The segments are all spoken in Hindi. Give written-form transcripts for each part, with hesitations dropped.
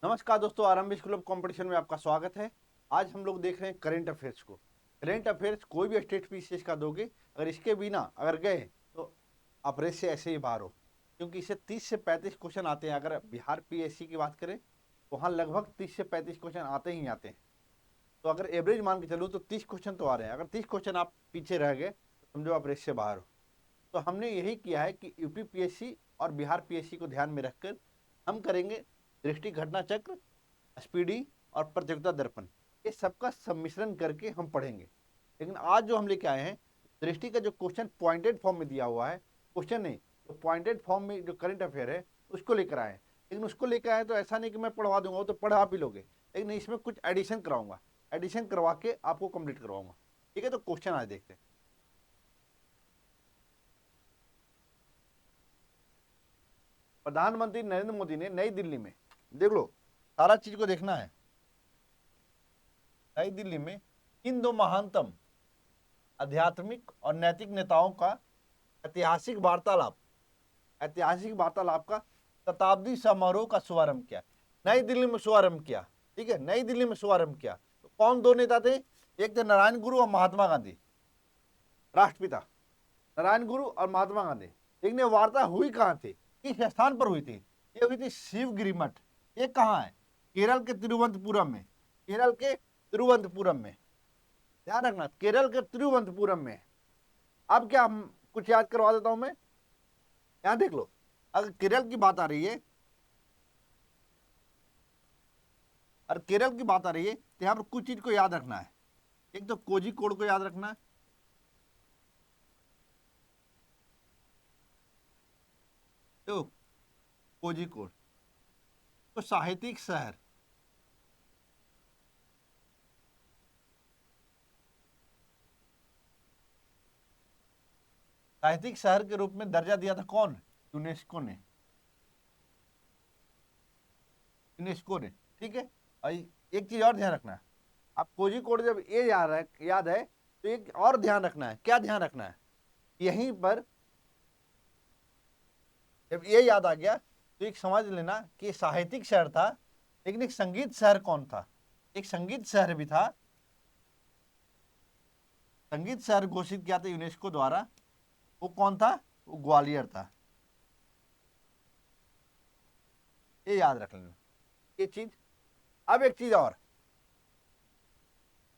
नमस्कार दोस्तों, आरंभ स्कूल ऑफ कंपटीशन में आपका स्वागत है। आज हम लोग देख रहे हैं करंट अफेयर्स को। करंट अफेयर्स कोई भी स्टेट पीसीएस का दोगे, अगर इसके बिना अगर गए तो आप रेस से ऐसे ही बाहर हो, क्योंकि इससे 30 से 35 क्वेश्चन आते हैं। अगर बिहार पीएससी की बात करें तो वहाँ लगभग 30 से 35 क्वेश्चन आते ही आते हैं। तो अगर एवरेज मान के चलूँ तो 30 क्वेश्चन तो आ रहे हैं। अगर 30 क्वेश्चन आप पीछे रह गए तो समझो आप रेस से बाहर हो। तो हमने यही किया है कि यूपी पीएससी और बिहार पीएससी को ध्यान में रखकर हम करेंगे दृष्टि घटना चक्र, स्पीडी और प्रतियोगिता दर्पण, ये सबका सम्मिश्रण करके हम पढ़ेंगे। लेकिन आज जो हम लेके आए हैं, दृष्टि का जो क्वेश्चन पॉइंटेड फॉर्म में दिया हुआ है, क्वेश्चन नहीं तो पॉइंटेड फॉर्म में जो करंट अफेयर है उसको लेकर आए। लेकिन उसको लेकर आए तो ऐसा नहीं कि मैं पढ़वा दूंगा, वो तो पढ़ा आप ही लोगे, लेकिन इसमें कुछ एडिशन कराऊंगा। एडिशन करवा के आपको कंप्लीट करवाऊंगा। ठीक है, तो क्वेश्चन आज देखते हैं। प्रधानमंत्री नरेंद्र मोदी ने नई दिल्ली में, देख लो सारा चीज को देखना है, नई दिल्ली में इन दो महानतम आध्यात्मिक और नैतिक नेताओं का ऐतिहासिक वार्तालाप का शताब्दी समारोह का शुभारंभ किया। नई दिल्ली में शुभारंभ किया। ठीक है, नई दिल्ली में शुभारंभ किया। तो कौन दो नेता थे? एक थे नारायण गुरु और महात्मा गांधी, राष्ट्रपिता नारायण गुरु और महात्मा गांधी। लेकिन ये वार्ता हुई कहाँ थी, किस स्थान पर हुई थी? ये हुई थी शिवगिरी मठ। ये कहाँ है? केरल के तिरुवनंतपुरम में। केरल के तिरुवनंतपुरम में, ध्यान रखना, केरल के तिरुवनंतपुरम में। अब क्या कुछ याद करवा देता हूं मैं, यहां देख लो। अगर केरल की बात आ रही है, और केरल की बात आ रही है तो यहां पर कुछ चीज को याद रखना है। एक तो कोझिकोड को याद रखना है, तो कोझिकोड तो साहित्यिक शहर, साहित्यिक शहर के रूप में दर्जा दिया था कौन? यूनेस्को ने। यूनेस्को ने, ठीक है। और एक चीज और ध्यान रखना है, आप कोझिकोड जब ये याद है तो एक और ध्यान रखना है। क्या ध्यान रखना है? यहीं पर जब ये याद आ गया तो एक समझ लेना कि साहित्यिक शहर था, लेकिन एक संगीत शहर कौन था? एक संगीत शहर भी था, संगीत शहर घोषित किया था यूनेस्को द्वारा। वो कौन था? वो ग्वालियर था। ये याद रख लेना, ये चीज। अब एक चीज और,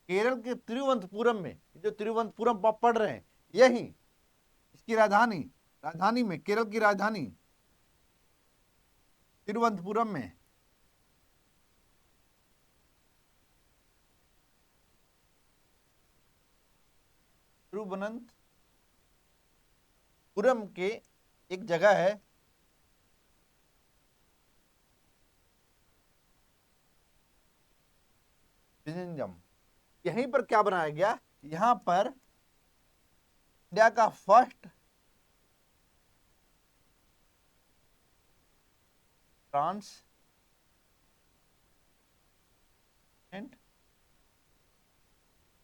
केरल के तिरुवनंतपुरम में, जो तिरुवनंतपुरम आप पढ़ रहे हैं, यही इसकी राजधानी, राजधानी में, केरल की राजधानी तिरुवनंतपुरम में तिरुवनंतपुरम के एक जगह है, विजिंजम। यहीं पर क्या बनाया गया? यहां पर इंडिया का फर्स्ट ट्रांस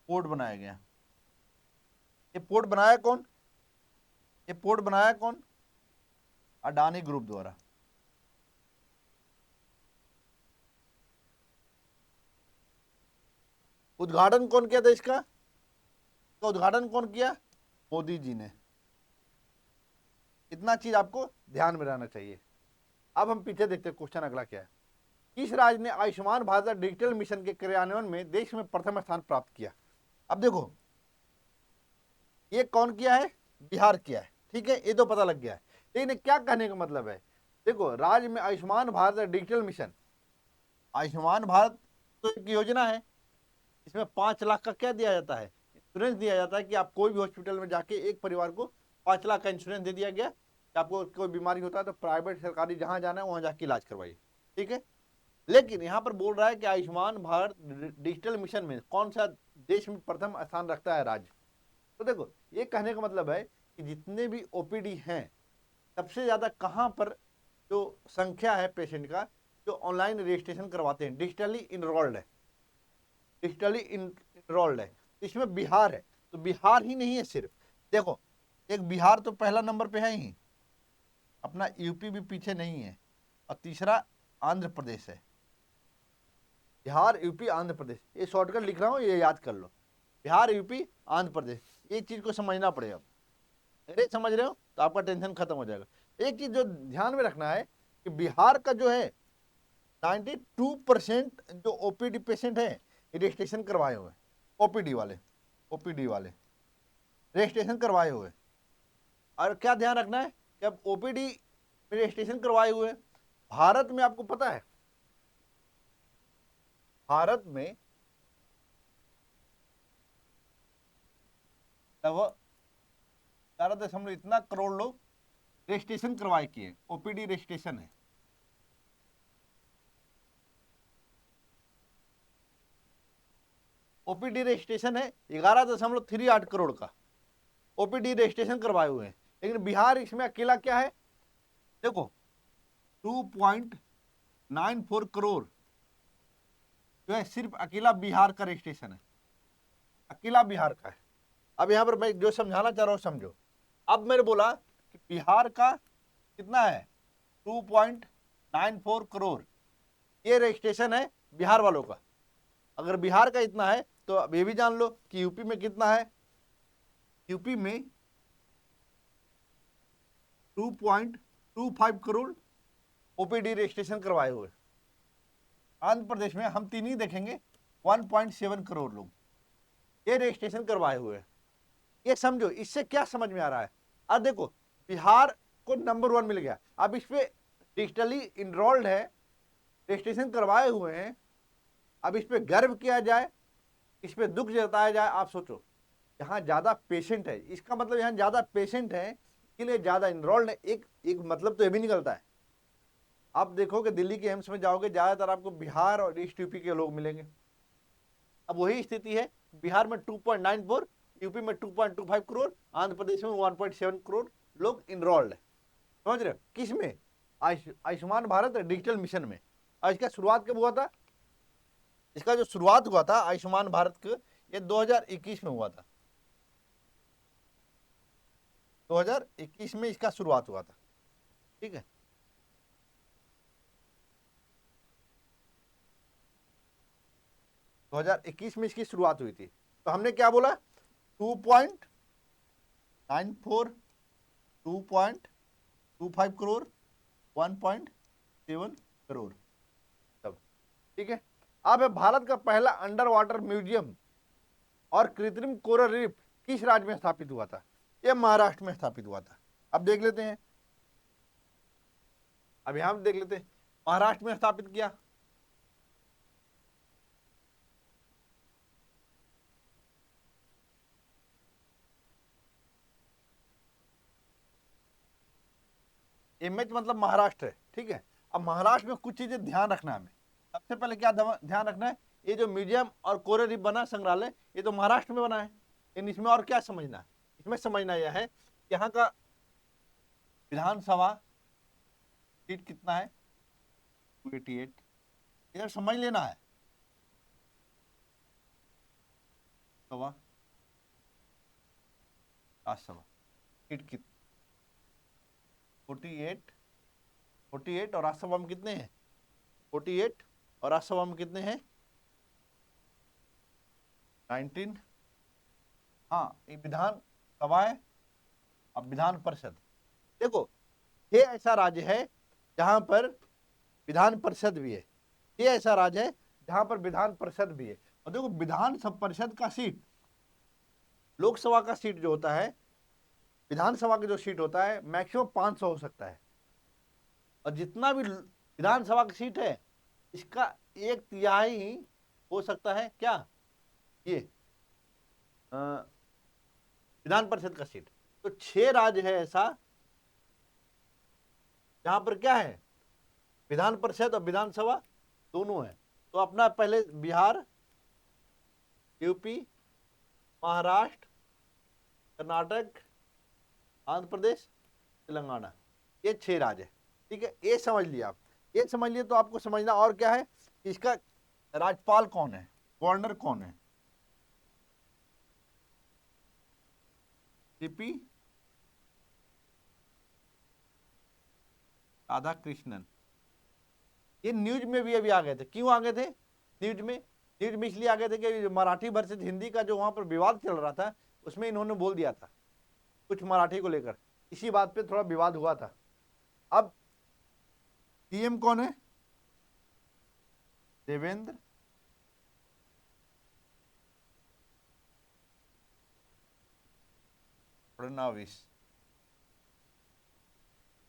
पोर्ट बनाया गया। ये पोर्ट बनाया कौन? ये पोर्ट बनाया कौन? अडानी ग्रुप द्वारा। उद्घाटन कौन किया था इसका? तो उद्घाटन कौन किया? मोदी जी ने। इतना चीज आपको ध्यान में रहना चाहिए। अब हम पीछे देखते हैं, क्वेश्चन अगला क्या है। किस राज्य ने आयुष्मान भारत डिजिटल मिशन के क्रियान्वयन में देश में प्रथम स्थान प्राप्त किया? अब देखो, ये कौन किया है? बिहार किया है। ठीक है, ये तो पता लग गया है। लेकिन क्या कहने का मतलब है? देखो, राज्य में आयुष्मान भारत डिजिटल मिशन, आयुष्मान भारत तो एक योजना है। इसमें 5 लाख का क्या दिया जाता है? इंश्योरेंस दिया जाता है कि आप कोई भी हॉस्पिटल में जाके एक परिवार को 5 लाख का इंश्योरेंस दे दिया गया कि आपको कोई बीमारी होता है तो प्राइवेट सरकारी जहां जाना है वहां जाके इलाज करवाइए। ठीक है, लेकिन यहां पर बोल रहा है कि आयुष्मान भारत डिजिटल मिशन में कौन सा देश में प्रथम स्थान रखता है राज्य? तो देखो, ये कहने का मतलब है कि जितने भी ओपीडी हैं, सबसे ज्यादा कहां पर जो संख्या है पेशेंट का जो ऑनलाइन रजिस्ट्रेशन करवाते हैं, डिजिटली इनरोल्ड है, डिजिटली इनरोल्ड है, इसमें बिहार है। तो बिहार ही नहीं है सिर्फ, देखो एक बिहार तो पहला नंबर पे है ही, अपना यूपी भी पीछे नहीं है, और तीसरा आंध्र प्रदेश है। बिहार, यूपी, आंध्र प्रदेश, ये शॉर्टकट लिख रहा हूँ, ये याद कर लो। बिहार, यूपी, आंध्र प्रदेश, ये चीज को समझना पड़ेगा। अरे समझ रहे हो तो आपका टेंशन खत्म हो जाएगा। एक चीज जो ध्यान में रखना है कि बिहार का जो है 92% जो ओपीडी पेशेंट है रजिस्ट्रेशन करवाए हुए, ओपीडी वाले, ओपीडी वाले रजिस्ट्रेशन करवाए हुए। और क्या ध्यान रखना है कि अब ओपीडी रजिस्ट्रेशन करवाए हुए, भारत में आपको पता है, भारत में लगभग 11 इतना करोड़ लोग रजिस्ट्रेशन करवाए किए, ओपीडी रजिस्ट्रेशन है। ओपीडी रजिस्ट्रेशन है 11.38 करोड़ का, ओपीडी रजिस्ट्रेशन करवाए हुए हैं। लेकिन बिहार इसमें अकेला क्या है, देखो 2.94 करोड़ जो है सिर्फ अकेला बिहार का रजिस्ट्रेशन है, अकेला बिहार का है। अब यहां पर मैं जो समझाना चाह रहा हूं समझो। अब मैंने बोला कि बिहार का कितना है 2.94 करोड़, ये रजिस्ट्रेशन है बिहार वालों का। अगर बिहार का इतना है तो अब ये भी जान लो कि यूपी में कितना है, यूपी में 2.25 करोड़ ओपीडी रजिस्ट्रेशन करवाए हुए। आंध्र प्रदेश में हम तीन ही देखेंगे 1.7 करोड़ लोग ये रजिस्ट्रेशन करवाए हुए। ये समझो, इससे क्या समझ में आ रहा है। अब देखो बिहार को नंबर 1 मिल गया, अब इस पे डिजिटली इनरोल्ड है, रजिस्ट्रेशन करवाए हुए हैं। अब इस पे गर्व किया जाए, इस पे दुख जताया जाए। आप सोचो यहाँ ज्यादा पेशेंट है, इसका मतलब यहाँ ज्यादा पेशेंट है इसलिए ज्यादा इनरोल्ड है। एक मतलब तो ये भी निकलता है। आप देखोगे दिल्ली के एम्स में जाओगे ज्यादातर आपको बिहार और ईस्ट यूपी के लोग मिलेंगे। अब वही स्थिति है, बिहार में 2.94, यूपी में 2.25 करोड़, आंध्र प्रदेश में 1.7 करोड़ लोग इनरोल्ड है। समझ रहे हो किस में, आयुष्मान भारत डिजिटल मिशन में। और इसका शुरुआत कब हुआ था, इसका जो शुरुआत हुआ था आयुष्मान भारत का, ये 2021 में हुआ था। 2021 में इसका शुरुआत हुआ था, ठीक है। 2021 में इसकी शुरुआत हुई थी। तो हमने क्या बोला 2.94, 2.25 करोड़, 1.7 करोड़ सब, ठीक है। अब है भारत का पहला अंडर वाटर म्यूजियम और कृत्रिम कोरल रीफ किस राज्य में स्थापित हुआ था, यह महाराष्ट्र में स्थापित हुआ था। अब देख लेते हैं, अब यहां देख लेते हैं महाराष्ट्र में स्थापित किया। इमेज मतलब महाराष्ट्र है, ठीक है। अब महाराष्ट्र में कुछ चीजें ध्यान रखना है हमें। सबसे पहले क्या ध्यान रखना है, ये जो म्यूजियम और कोरल रीफ बना संग्रहालय, ये तो महाराष्ट्र में बना है। लेकिन इसमें और क्या समझना है, इसमें समझना यह है कि यहाँ का विधानसभा सीट कितना है 288, इधर समझ लेना है। सभा राज्यसभा सीट कितनी 48, 48 और राज्यसभा में कितने हैं 48 और राज्यसभा में कितने हैं 19। हाँ ये विधान सभा है। अब विधान परिषद, देखो ये ऐसा राज्य है जहां पर विधान परिषद भी है, ये ऐसा राज्य है जहां पर विधान परिषद भी है। और देखो विधान परिषद का सीट, लोकसभा का सीट जो होता है, विधानसभा का जो सीट होता है मैक्सिमम 500 हो सकता है। और जितना भी विधानसभा की सीट है इसका 1/3 हो सकता है क्या, ये विधान परिषद का सीट। तो 6 राज्य है ऐसा जहां पर क्या है विधान परिषद और विधानसभा दोनों है। तो अपना पहले बिहार, यूपी, महाराष्ट्र, कर्नाटक, आंध्र प्रदेश, तेलंगाना, ये 6 राज्य है, ठीक है। ये समझ लिया आप, ये समझ लिए तो आपको समझना और क्या है, इसका राज्यपाल कौन है, गवर्नर कौन है, सीपी राधाकृष्णन। ये न्यूज में भी अभी आ गए थे, क्यों आ गए थे, न्यूज में इसलिए आ गए थे कि मराठी वर्सेस हिंदी का जो वहां पर विवाद चल रहा था, उसमें इन्होंने बोल दिया था कुछ मराठी को लेकर, इसी बात पे थोड़ा विवाद हुआ था। अब सीएम कौन है? देवेंद्र फडणवीस।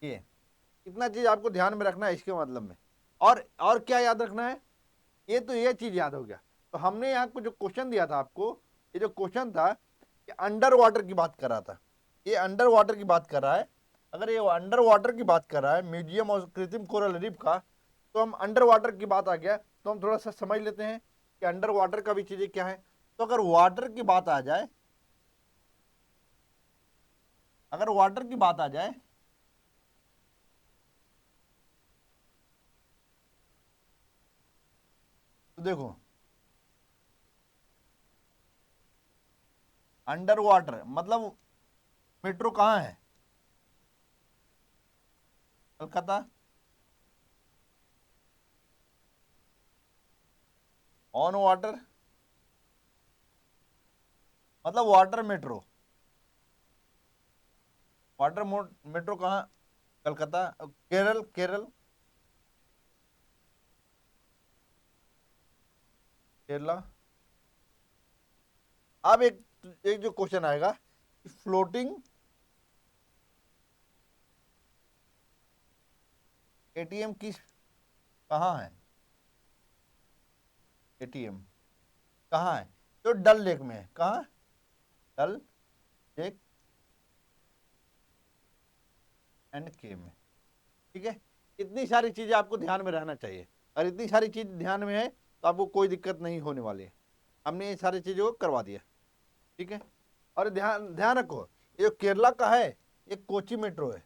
ये इतना चीज आपको ध्यान में रखना है इसके मतलब में। और क्या याद रखना है? ये चीज याद हो गया। तो हमने यहाँ को जो क्वेश्चन दिया था आपको, ये जो क्वेश्चन था ये अंडर वाटर की बात कर रहा था, ये अंडर वाटर की बात कर रहा है। अगर ये अंडर वाटर की बात कर रहा है म्यूजियम और कृत्रिम कोरल रीफ का, तो हम अंडर वाटर की बात आ गया तो हम थोड़ा सा समझ लेते हैं कि अंडर वाटर का भी चीजें क्या है। तो अगर वाटर की बात आ जाए, अगर वाटर की बात आ जाए तो देखो, अंडर वाटर मतलब मेट्रो कहाँ है? कलकत्ता। ऑन वाटर मतलब वाटर मेट्रो, वाटर मेट्रो कहाँ? कलकत्ता। केरल, केरल, केरला। अब एक जो क्वेश्चन आएगा, फ्लोटिंग एटीएम किस कहाँ है? एटीएम कहाँ है? तो डल लेक में है। कहाँ? डल लेक एंड के में। ठीक है, इतनी सारी चीजें आपको ध्यान में रहना चाहिए, और इतनी सारी चीज ध्यान में है तो आपको कोई दिक्कत नहीं होने वाली है। हमने ये सारी चीजों को करवा दिया। ठीक है, और ध्यान ध्यान रखो, ये जो केरला का है ये कोची मेट्रो है।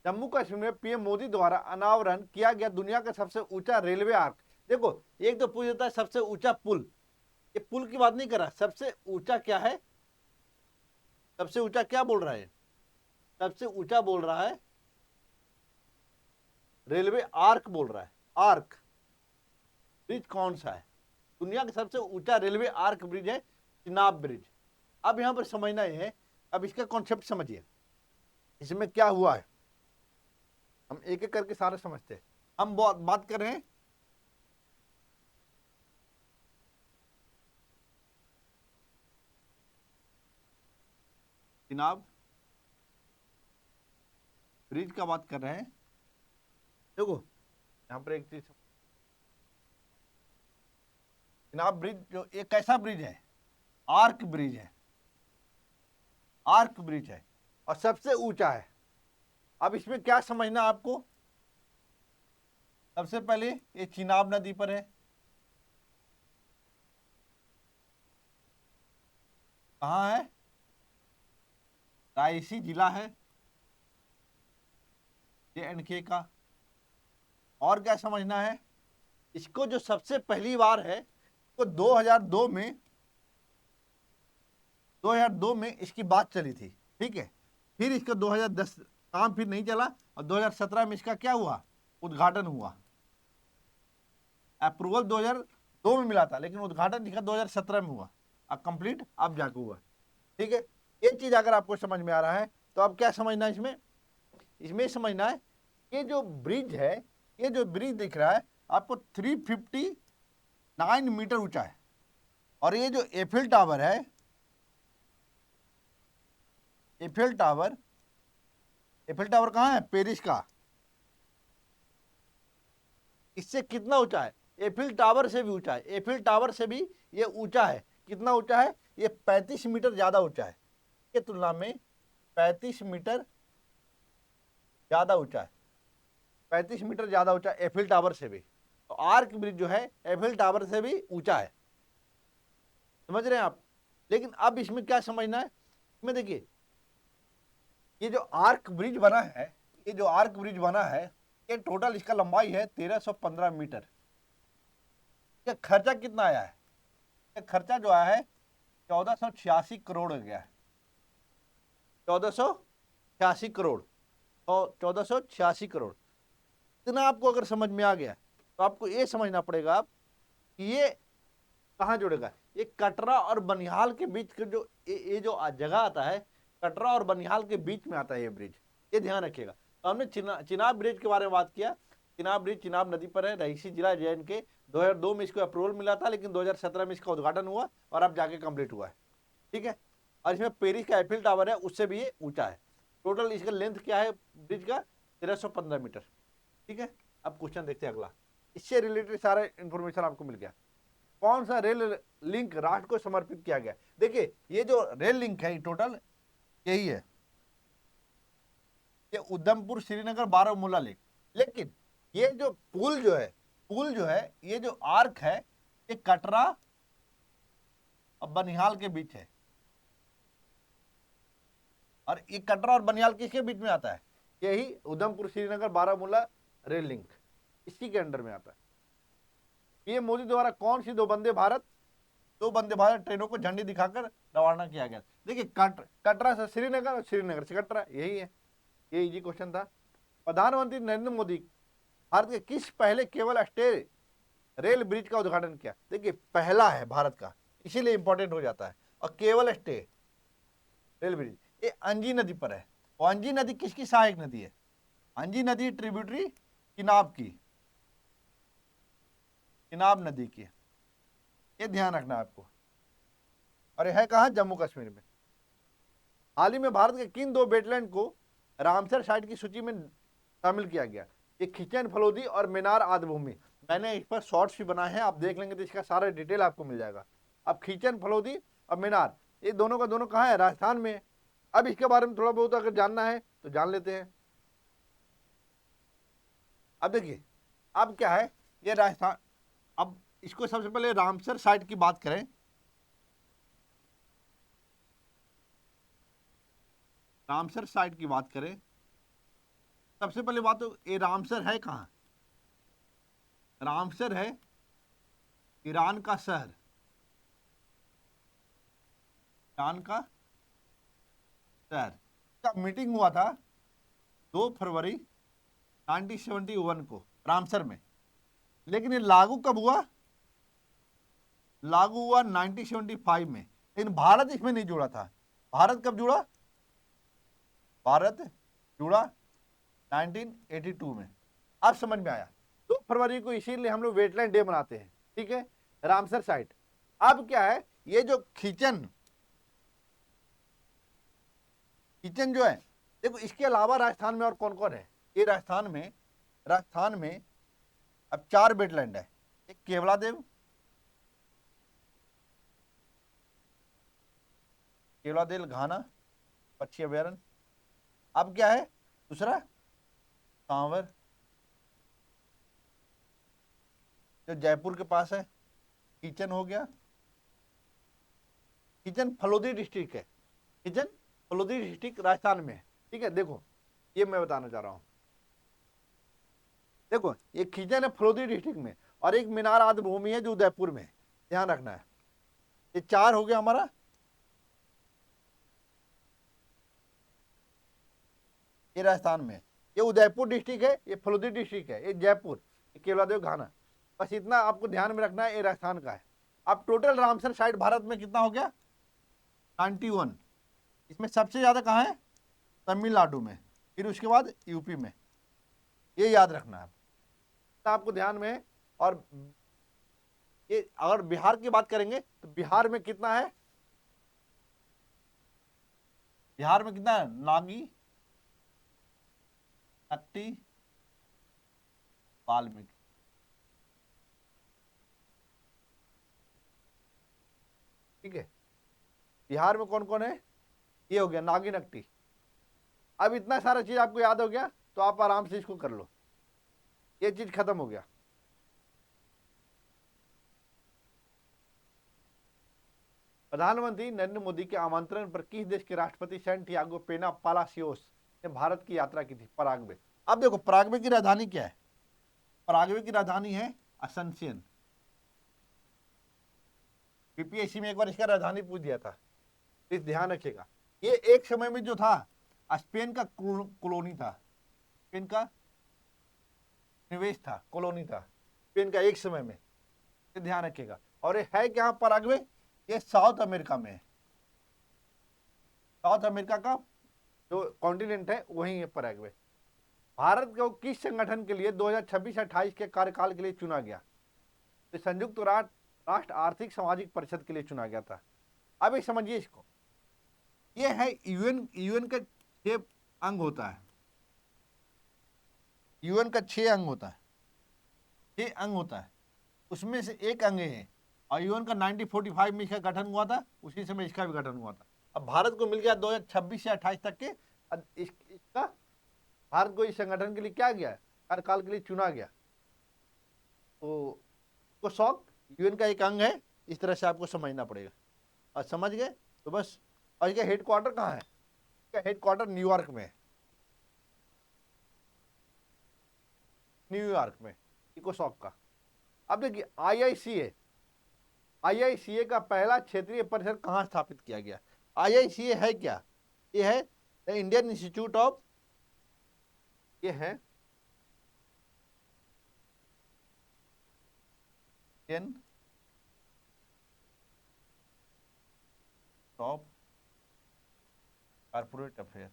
जम्मू कश्मीर में पीएम मोदी द्वारा अनावरण किया गया दुनिया का सबसे ऊंचा रेलवे आर्क। देखो, एक तो पूछ देता है सबसे ऊंचा पुल, ये पुल की बात नहीं कर रहा, सबसे ऊंचा क्या है? सबसे ऊंचा क्या बोल रहा है? सबसे ऊंचा बोल रहा है रेलवे आर्क बोल रहा है। आर्क ब्रिज कौन सा है? दुनिया का सबसे ऊंचा रेलवे आर्क ब्रिज है चिनाब ब्रिज। अब यहां पर समझना है, अब इसका कॉन्सेप्ट समझिए, इसमें क्या हुआ है। हम एक एक करके सारे समझते हैं। हम बात कर रहे हैं चिनाब ब्रिज का, बात कर रहे हैं। देखो, यहां पर एक चीज, चिनाब ब्रिज जो एक कैसा ब्रिज है? आर्क ब्रिज है, आर्क ब्रिज है और सबसे ऊंचा है। अब इसमें क्या समझना आपको? सबसे पहले ये चिनाब नदी पर है, कहाँ है? रायसी जिला है J&K का। और क्या समझना है? इसको जो सबसे पहली बार है तो 2002 में इसकी बात चली थी। ठीक है, फिर इसका 2010 काम फिर नहीं चला, और 2017 में इसका क्या हुआ? उद्घाटन हुआ। अप्रूवल 2002 में मिला था, लेकिन उद्घाटन लिखा 2017 में हुआ, अब कंप्लीट अब जाके हुआ। ठीक है, ये चीज अगर आपको समझ में आ रहा है तो अब क्या समझना है इसमें? इसमें समझना है ये जो ब्रिज है, ये जो ब्रिज दिख रहा है आपको 359 मीटर ऊंचा है। और ये जो एफिल टावर है, एफिल टावर, एफिल टावर कहाँ है? पेरिस का। इससे कितना ऊंचा है? एफिल टावर से भी ऊंचा है, एफिल टावर से भी ये ऊंचा है। कितना ऊंचा है? ये 35 मीटर ज्यादा ऊंचा है, के तुलना में 35 मीटर ज्यादा ऊंचा है, 35 मीटर ज्यादा ऊंचा एफिल टावर से भी। तो आर्क ब्रिज जो है एफिल टावर से भी ऊंचा है, समझ रहे हैं आप? लेकिन अब इसमें क्या समझना है, इसमें देखिए, ये जो आर्क ब्रिज बना है, ये जो आर्क ब्रिज बना है, ये टोटल इसका लंबाई है 1315 मीटर। ये खर्चा कितना आया है? ये खर्चा जो आया है 1486 करोड़ हो गया है। 1486 करोड़, तो 1486 करोड़। इतना आपको अगर समझ में आ गया तो आपको ये समझना पड़ेगा कि ये कहाँ जुड़ेगा। ये कटरा और बनिहाल के बीच के जो ये जो जगह आता है, कटरा और बनिहाल के बीच में आता है ये ब्रिज, ये ध्यान रखिएगा। तो हमने चिनाब ब्रिज के बारे में बात किया। चिनाब ब्रिज चिनाब नदी पर है, रहीसी जिला JNK। 2002 में इसको अप्रूवल मिला था, लेकिन 2017 में इसका उद्घाटन हुआ और अब जाके कंप्लीट हुआ है। ठीक है, और इसमें पेरिस का एफिल टावर है, उससे भी ये ऊंचा है। टोटल इसका लेंथ क्या है ब्रिज का, 1315 मीटर। ठीक है, अब क्वेश्चन देखते हैं अगला। इससे रिलेटेड सारा इंफॉर्मेशन आपको मिल गया। कौन सा रेल लिंक राष्ट्र को समर्पित किया गया। देखिए ये जो रेल लिंक है टोटल यही है, ये उधमपुर श्रीनगर बारामूला लिंक। लेकिन ये जो पुल जो है ये जो आर्क है ये कटरा और बनिहाल के बीच है, और ये कटरा और बनिहाल किसके बीच में आता है, यही उधमपुर श्रीनगर बारामूला रेल लिंक, इसी के अंडर में आता है। पीएम मोदी द्वारा कौन सी दो वंदे भारत ट्रेनों को झंडी दिखाकर रवाना किया गया। देखिए कटरा से श्रीनगर और श्रीनगर से कटरा, यही है। ये इजी क्वेश्चन था। प्रधानमंत्री नरेंद्र मोदी भारत के किस पहले केबल स्टे रेल ब्रिज का उद्घाटन किया। देखिए पहला है भारत का, इसीलिए इंपॉर्टेंट हो जाता है। और केबल स्टे रेल ब्रिज ये अंजी नदी पर है। और अंजी नदी किसकी सहायक नदी है, अंजी नदी ट्रिब्यूटरी चिनाब नदी की, ये ध्यान रखना आपको। और ये है कहाँ, जम्मू कश्मीर में। हाल ही में भारत के किन दो वेटलैंड को रामसर साइट की सूची में शामिल किया गया। ये खिचन फलोदी और मेनार आदि भूमि। मैंने इस पर शॉर्ट्स भी बनाए हैं, आप देख लेंगे तो इसका सारा डिटेल आपको मिल जाएगा। अब खिचन फलोदी और मेनार ये दोनों का दोनों कहाँ है, राजस्थान में। अब इसके बारे में थोड़ा बहुत अगर जानना है तो जान लेते हैं। अब देखिए अब क्या है ये राजस्थान। अब इसको सबसे पहले रामसर साइट की बात करें। रामसर साइट की बात करें, सबसे पहले बात तो ये रामसर है कहाँ, रामसर है ईरान का शहर, ईरान का शहर का मीटिंग हुआ था 2 फरवरी 1971 को रामसर में। लेकिन ये लागू कब हुआ, लागू हुआ 1975 में। लेकिन भारत इसमें नहीं जुड़ा था। भारत कब जुड़ा, भारत जुड़ा 1982 में। अब समझ में आया। 2 फरवरी को इसीलिए हम लोग वेटलैंड डे मनाते हैं। ठीक है, रामसर साइट। अब क्या है, ये जो खींचन जो है, देखो इसके अलावा राजस्थान में और कौन कौन है। ये राजस्थान में अब 4 वेटलैंड है। एक केवलादेव घाना पक्षी अभ्यारण्य। अब क्या है दूसरा, सांवर जो जयपुर के पास है। किचन हो गया, किचन फलोदी डिस्ट्रिक्ट है, किचन फलोदी डिस्ट्रिक्ट राजस्थान में है। ठीक है, देखो ये मैं बताना चाह रहा हूं। देखो ये खींचन है फलोदी डिस्ट्रिक्ट में, और एक मीनार आदि भूमि है जो उदयपुर में है। ध्यान रखना है। ये 4 हो गया हमारा। ये राजस्थान में, ये उदयपुर डिस्ट्रिक्ट है, ये फलोदी डिस्ट्रिक्ट है, ये जयपुर, ये केवलादेव घाना। बस इतना आपको ध्यान में रखना है, ये राजस्थान का है। अब टोटल रामसर साइट भारत में कितना हो गया, 91। इसमें सबसे ज्यादा कहाँ है, तमिलनाडु में, फिर उसके बाद यूपी में। ये याद रखना है आपको ध्यान में। और ये अगर बिहार की बात करेंगे तो बिहार में कितना है, बिहार में कितना है, नागी नक्टी वाल्मीकि। ठीक है, बिहार में कौन कौन है, ये हो गया नागी नक्टी। अब इतना सारा चीज आपको याद हो गया तो आप आराम से इसको कर लो, ये चीज खत्म हो गया। प्रधानमंत्री नरेंद्र मोदी के आमंत्रण पर किस देश के राष्ट्रपति सैंटियागो पेना पालासियोस ने भारत की यात्रा की थी, पराग्वे। अब देखो पराग्वे की राजधानी क्या है, पराग्वे की राजधानी है असनसियन। पीपीएससी में एक बार इसका राजधानी पूछ दिया था, प्लीज ध्यान रखिएगा। ये एक समय में जो था स्पेन का कॉलोनी था, स्पेन का निवेश था, कॉलोनी था स्पेन का एक समय में, ये ध्यान रखिएगा। और ये है क्या पराग्वे, ये साउथ अमेरिका में है, साउथ अमेरिका का जो कॉन्टिनेंट है वही है पराग्वे। भारत को किस संगठन के लिए 2026-28 के कार्यकाल के लिए चुना गया? तो संयुक्त राष्ट्र आर्थिक सामाजिक परिषद के लिए चुना गया था। अब एक समझिए इसको, ये है यूएन, यूएन का 6 अंग होता है, यूएन का 6 अंग होता है, 6 अंग होता है, उसमें से एक अंग है। और यूएन का 1945 में इसका गठन हुआ था, उसी समय इसका भी गठन हुआ था। अब भारत को मिल गया 2026 से 28 तक के, इसका भारत को इस संगठन के लिए क्या गया, कार्यकाल के लिए चुना गया। तो शौक यूएन का एक अंग है, इस तरह से आपको समझना पड़ेगा। और समझ गए तो बस। और इसका हेडक्वार्टर कहाँ है? इसका हेडक्वार्टर न्यूयॉर्क में है, न्यूयॉर्क में इकोसॉक का। अब देखिए आईआईसीए, आईआईसीए का पहला क्षेत्रीय परिसर कहाँ स्थापित किया गया? आईआईसीए है क्या? ये है इंडियन इंस्टीट्यूट ऑफ, ये है इंडियन ऑफ कॉर्पोरेट अफेयर।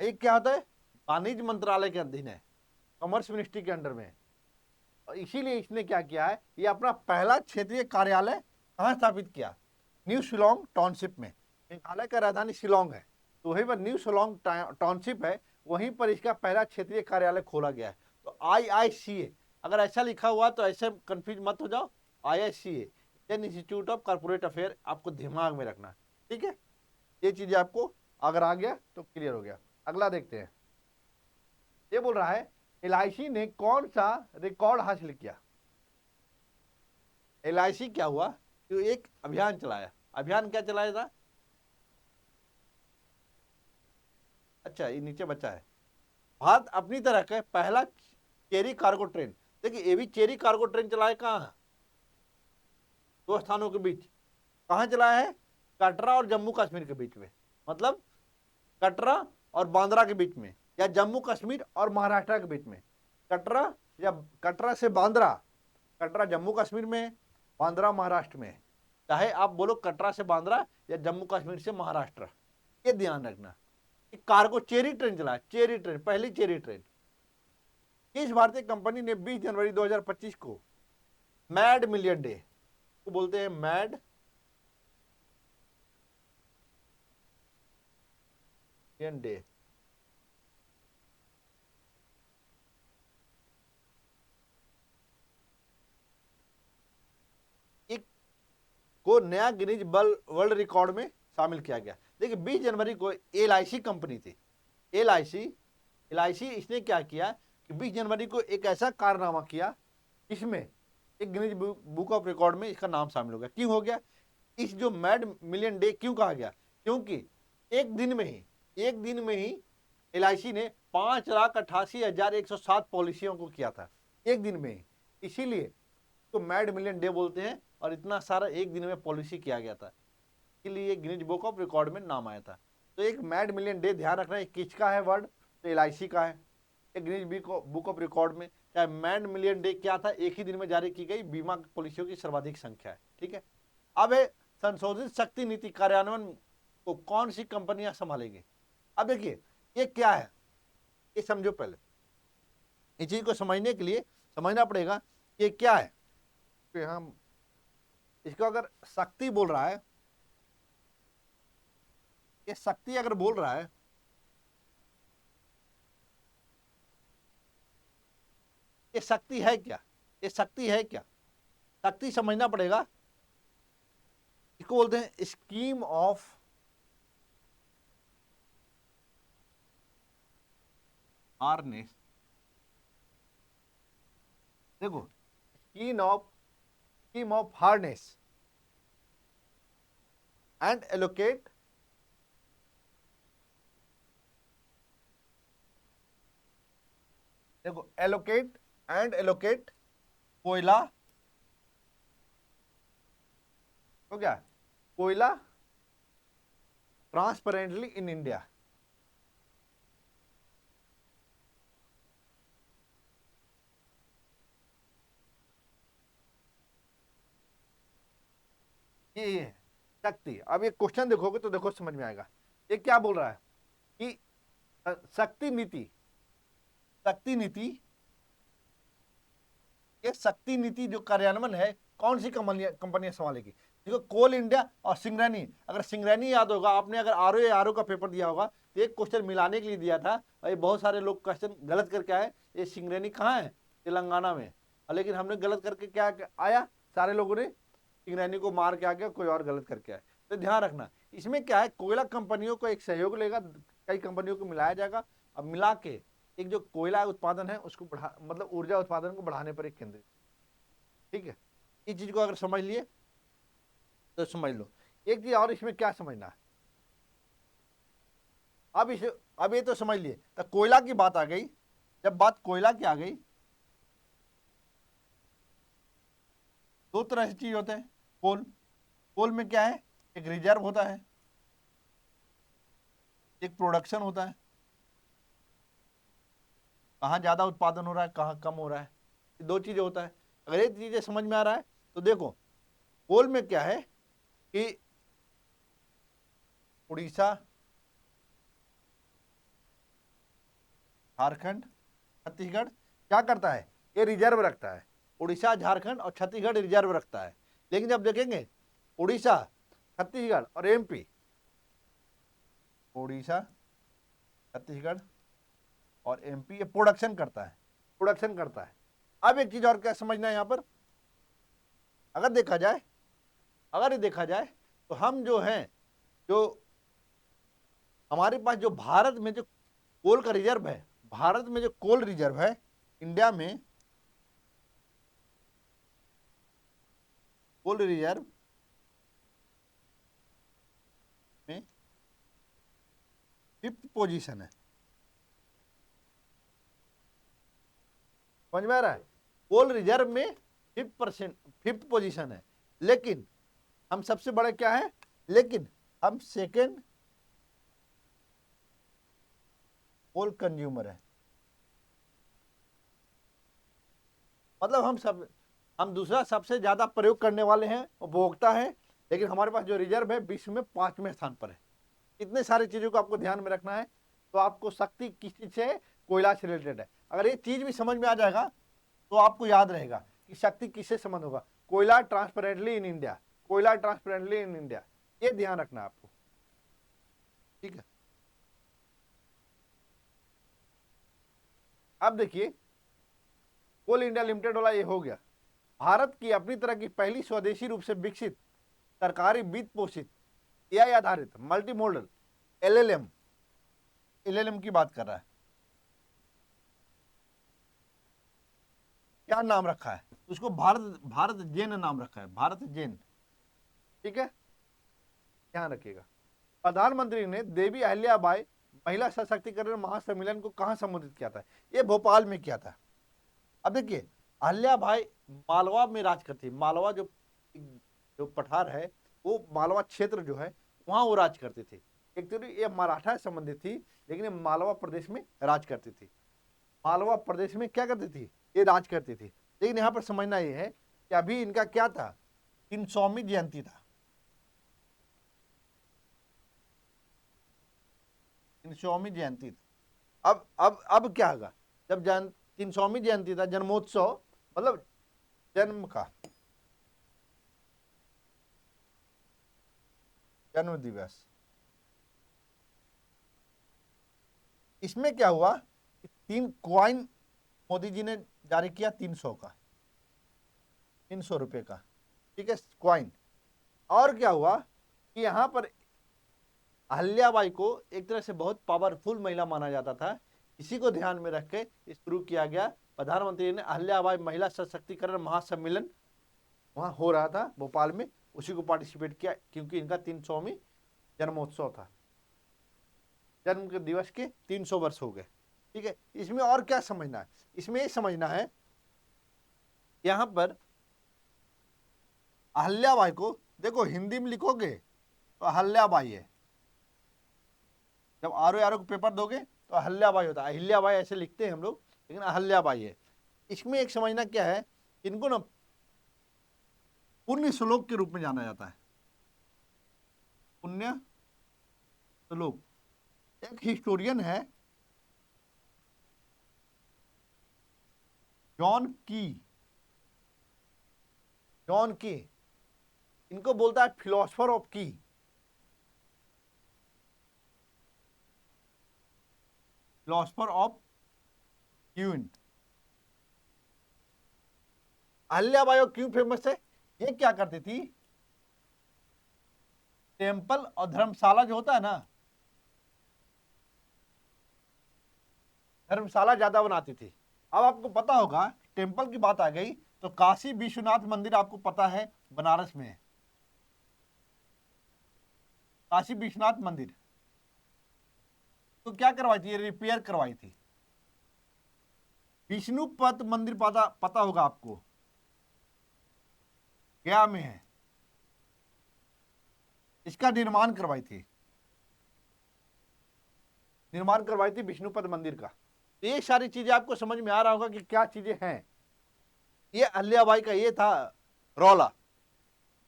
एक क्या होता है, वाणिज्य मंत्रालय के अधीन है, कॉमर्स मिनिस्ट्री के अंडर में है। और इसीलिए इसने क्या किया है, ये अपना पहला क्षेत्रीय कार्यालय कहाँ स्थापित किया? न्यू शिलोंग टाउनशिप में। मेघालय का राजधानी शिलोंग है, तो वहीं पर न्यू शिलोंग टाउनशिप है, वहीं पर इसका पहला क्षेत्रीय कार्यालय खोला गया है। तो आईआईसीए, अगर ऐसा लिखा हुआ तो ऐसे कंफ्यूज मत हो जाओ। IICA Indian institute of corporate affair, आपको दिमाग में रखना, ठीक है। ये चीजें आपको अगर आ गया तो क्लियर हो गया। अगला देखते हैं, ये बोल रहा है एलआईसी ने कौन सा रिकॉर्ड हासिल किया? एलआईसी क्या हुआ, तो एक अभियान चलाया। अभियान क्या चलाया था? अच्छा ये नीचे बचा है, भारत अपनी तरह का पहला चेरी कार्गो ट्रेन। देखिए ये भी चेरी कार्गो ट्रेन चलाया कहाँ? 2 स्थानों के बीच। कहाँ चलाया है? कटरा और जम्मू कश्मीर के बीच में, मतलब कटरा और बांद्रा के बीच में, या जम्मू कश्मीर और महाराष्ट्र के बीच में। कटरा या कटरा से बांद्रा, कटरा जम्मू कश्मीर में, बांद्रा महाराष्ट्र में। चाहे आप बोलो कटरा से बांद्रा या जम्मू कश्मीर से महाराष्ट्र, ये ध्यान रखना। कार्गो चेरी ट्रेन चला, चेरी ट्रेन, पहली चेरी ट्रेन। किस भारतीय कंपनी ने 20 जनवरी 2025 को मैड मिलियन डे को बोलते हैं, मैड मिलियन डे, को नया गिनीज वर्ल्ड रिकॉर्ड में शामिल किया गया? देखिए 20 जनवरी को एलआईसी कंपनी थी, एलआईसी इसने क्या किया कि 20 जनवरी को एक ऐसा कारनामा किया, इसमें एक गिनीज बुक ऑफ रिकॉर्ड में इसका नाम शामिल हो गया। क्यों हो गया? इस जो मैड मिलियन डे क्यों कहा गया? क्योंकि एक दिन में ही एलआईसी ने 5,88,107 पॉलिसियों को किया था, एक दिन में ही। इसीलिए तो मैड मिलियन डे बोलते हैं, और इतना सारा एक दिन में पॉलिसी किया गया था, इसलिए गिनीज बुक ऑफ रिकॉर्ड में नाम आया था। तो एक मैड मिलियन डे ध्यान रखना है, किसका है वर्ड? तो एलआईसी का है। एक गिनीज बुक ऑफ रिकॉर्ड में चाहे मैड मिलियन डे क्या था, एक ही दिन में जारी की गई बीमा पॉलिसियों की सर्वाधिक संख्या है, ठीक है। अब है संशोधित शक्ति नीति कार्यान्वयन को कौन सी कंपनियां संभालेंगी? अब देखिए ये क्या है, ये समझो पहले। इस चीज को समझने के लिए समझना पड़ेगा ये क्या है। कि हम इसको अगर शक्ति बोल रहा है, ये शक्ति अगर बोल रहा है, ये शक्ति है क्या? ये शक्ति है क्या? शक्ति समझना पड़ेगा। इसको बोलते हैं स्कीम ऑफ हार्नेस। देखो scheme of harness and allocate देखो एलोकेट एंड एलोकेट कोयला, तो क्या कोयला ट्रांसपेरेंटली इन इंडिया। ये है शक्ति। अब ये क्वेश्चन देखोगे तो देखो समझ में आएगा। ये क्या बोल रहा है कि शक्ति नीति, शक्ति नीति, ये शक्ति नीति जो कार्यान्वयन है कौन सी कंपनियां संभालेगी। देखो कोल इंडिया और सिंगरेनी। अगर सिंगरेनी याद होगा आपने, अगर आरओ का पेपर दिया होगा तो एक क्वेश्चन मिलाने के लिए दिया था भाई, बहुत सारे लोग क्वेश्चन गलत करके आए, ये सिंगरेनी कहाँ है, तेलंगाना में। लेकिन हमने गलत करके क्या आया, सारे लोगों ने सिंगरेनी को मार के आ गया, कोई और गलत करके आए। तो ध्यान रखना इसमें क्या है, कोयला कंपनियों को एक सहयोग लेगा, कई कंपनियों को मिलाया जाएगा, अब मिला के एक जो कोयला उत्पादन है उसको बढ़ा, मतलब ऊर्जा उत्पादन को बढ़ाने पर एक केंद्रित। ठीक है, इस चीज को अगर समझ लिए तो समझ लो। एक चीज और इसमें क्या समझना है, अब ये तो समझ लिए, तो कोयला की बात आ गई। जब बात कोयला की आ गई, दो तरह से चीज होते हैं। कोल, कोल में क्या है, एक रिजर्व होता है, एक प्रोडक्शन होता है, कहाँ ज्यादा उत्पादन हो रहा है कहाँ कम हो रहा है, ये दो चीजें होता है। अगर ये चीजें समझ में आ रहा है तो देखो, कोल में क्या है कि उड़ीसा, झारखंड, छत्तीसगढ़ क्या करता है, ये रिजर्व रखता है। उड़ीसा, झारखंड और छत्तीसगढ़ रिजर्व रखता है। लेकिन जब देखेंगे उड़ीसा, छत्तीसगढ़ और एमपी, उड़ीसा, छत्तीसगढ़ और एमपी ये प्रोडक्शन करता है, प्रोडक्शन करता है। अब एक चीज और क्या समझना है यहां पर, अगर देखा जाए, अगर ये देखा जाए तो हम जो हैं, जो हमारे पास जो भारत में जो कोल का रिजर्व है, भारत में जो कोल रिजर्व है इंडिया में, कोल रिजर्व में 5th पोजीशन है। समझ में आ रहा है, कोल रिजर्व में 5th पोजीशन है। लेकिन हम सबसे बड़े क्या है, लेकिन हम सेकेंड कोल कंज्यूमर है। मतलब हम दूसरा सबसे ज्यादा प्रयोग करने वाले हैं, उपभोक्ता है, लेकिन हमारे पास जो रिजर्व है विश्व में 5वें स्थान पर है। इतने सारी चीजों को आपको ध्यान में रखना है। तो आपको शक्ति किस चीज से, कोयला से रिलेटेड है। अगर ये चीज भी समझ में आ जाएगा तो आपको याद रहेगा कि शक्ति किससे संबंध होगा, कोयला ट्रांसपेरेंटली इन इंडिया, कोयला ट्रांसपेरेंटली इन इंडिया, ये ध्यान रखना है आपको। ठीक है, अब देखिए कोल इंडिया लिमिटेड वाला ये हो गया। भारत की अपनी तरह की पहली स्वदेशी रूप से विकसित सरकारी वित्त पोषित एआई आधारित मल्टी मॉडल एलएलएम, एलएलएम की बात कर रहा है। क्या नाम रखा है उसको, भारत जेन नाम रखा है, भारत जेन। ठीक है, ध्यान रखिएगा। प्रधानमंत्री ने देवी अहिल्याबाई महिला सशक्तिकरण महासम्मेलन को कहां संबोधित किया था, ये भोपाल में किया था। अब देखिए अहिल्याबाई मालवा में राज करती, मालवा जो जो पठार है, वो मालवा क्षेत्र जो है वहां वो राज करती थी। एक तो ये मराठा से संबंधित थी, लेकिन ये मालवा प्रदेश में राज करती थी। मालवा प्रदेश में क्या करती थी, ये राज करती थी। लेकिन यहाँ पर समझना ये है कि अभी इनका क्या था, 300वीं जयंती था, 300वीं जयंती था। अब क्या होगा, जब 300वीं जयंती था, जन्मोत्सव मतलब जन्म का, जन्म दिवस, इसमें क्या हुआ कि 3 क्वाइन मोदी जी ने जारी किया, 300 का, 300 रुपए का। ठीक है, क्वाइन। और क्या हुआ कि यहां पर अहिल्याबाई को एक तरह से बहुत पावरफुल महिला माना जाता था। इसी को ध्यान में रख के शुरू किया गया। प्रधानमंत्री ने अहिल्याबाई महिला सशक्तिकरण महासम्मेलन वहां हो रहा था भोपाल में, उसी को पार्टिसिपेट किया, क्योंकि इनका 300वीं जन्मोत्सव था, जन्म के दिवस के 300 वर्ष हो गए। ठीक है, इसमें और क्या समझना है, इसमें ये समझना है यहां पर अहल्याबाई को देखो हिंदी में लिखोगे तो अहल्याबाई है, जब आरो आरो को पेपर दोगे तो अहल्याबाई होता है, अहिल्याबाई ऐसे लिखते हैं हम लोग, लेकिन अहल्याबाई है। इसमें एक समझना क्या है, इनको ना पुण्य श्लोक के रूप में जाना जाता है, पुण्य श्लोक। एक हिस्टोरियन है जॉन की, जॉन की, इनको बोलता है फिलोसफर ऑफ की, फिलोसफर ऑफ क्यून। अहल्याबाई क्यों फेमस है, ये क्या करती थी, टेम्पल और धर्मशाला जो होता है ना, धर्मशाला ज्यादा बनाती थी। अब आपको पता होगा, टेम्पल की बात आ गई तो काशी विश्वनाथ मंदिर आपको पता है बनारस में है, काशी विश्वनाथ मंदिर तो क्या करवाई थी, रिपेयर करवाई थी। विष्णुपद मंदिर पता होगा आपको, गया में है, इसका निर्माण करवाई थी, निर्माण करवाई थी विष्णुपद मंदिर का। तो ये सारी चीजें आपको समझ में आ रहा होगा कि क्या चीजें हैं। ये अहल्याबाई का ये था रौला।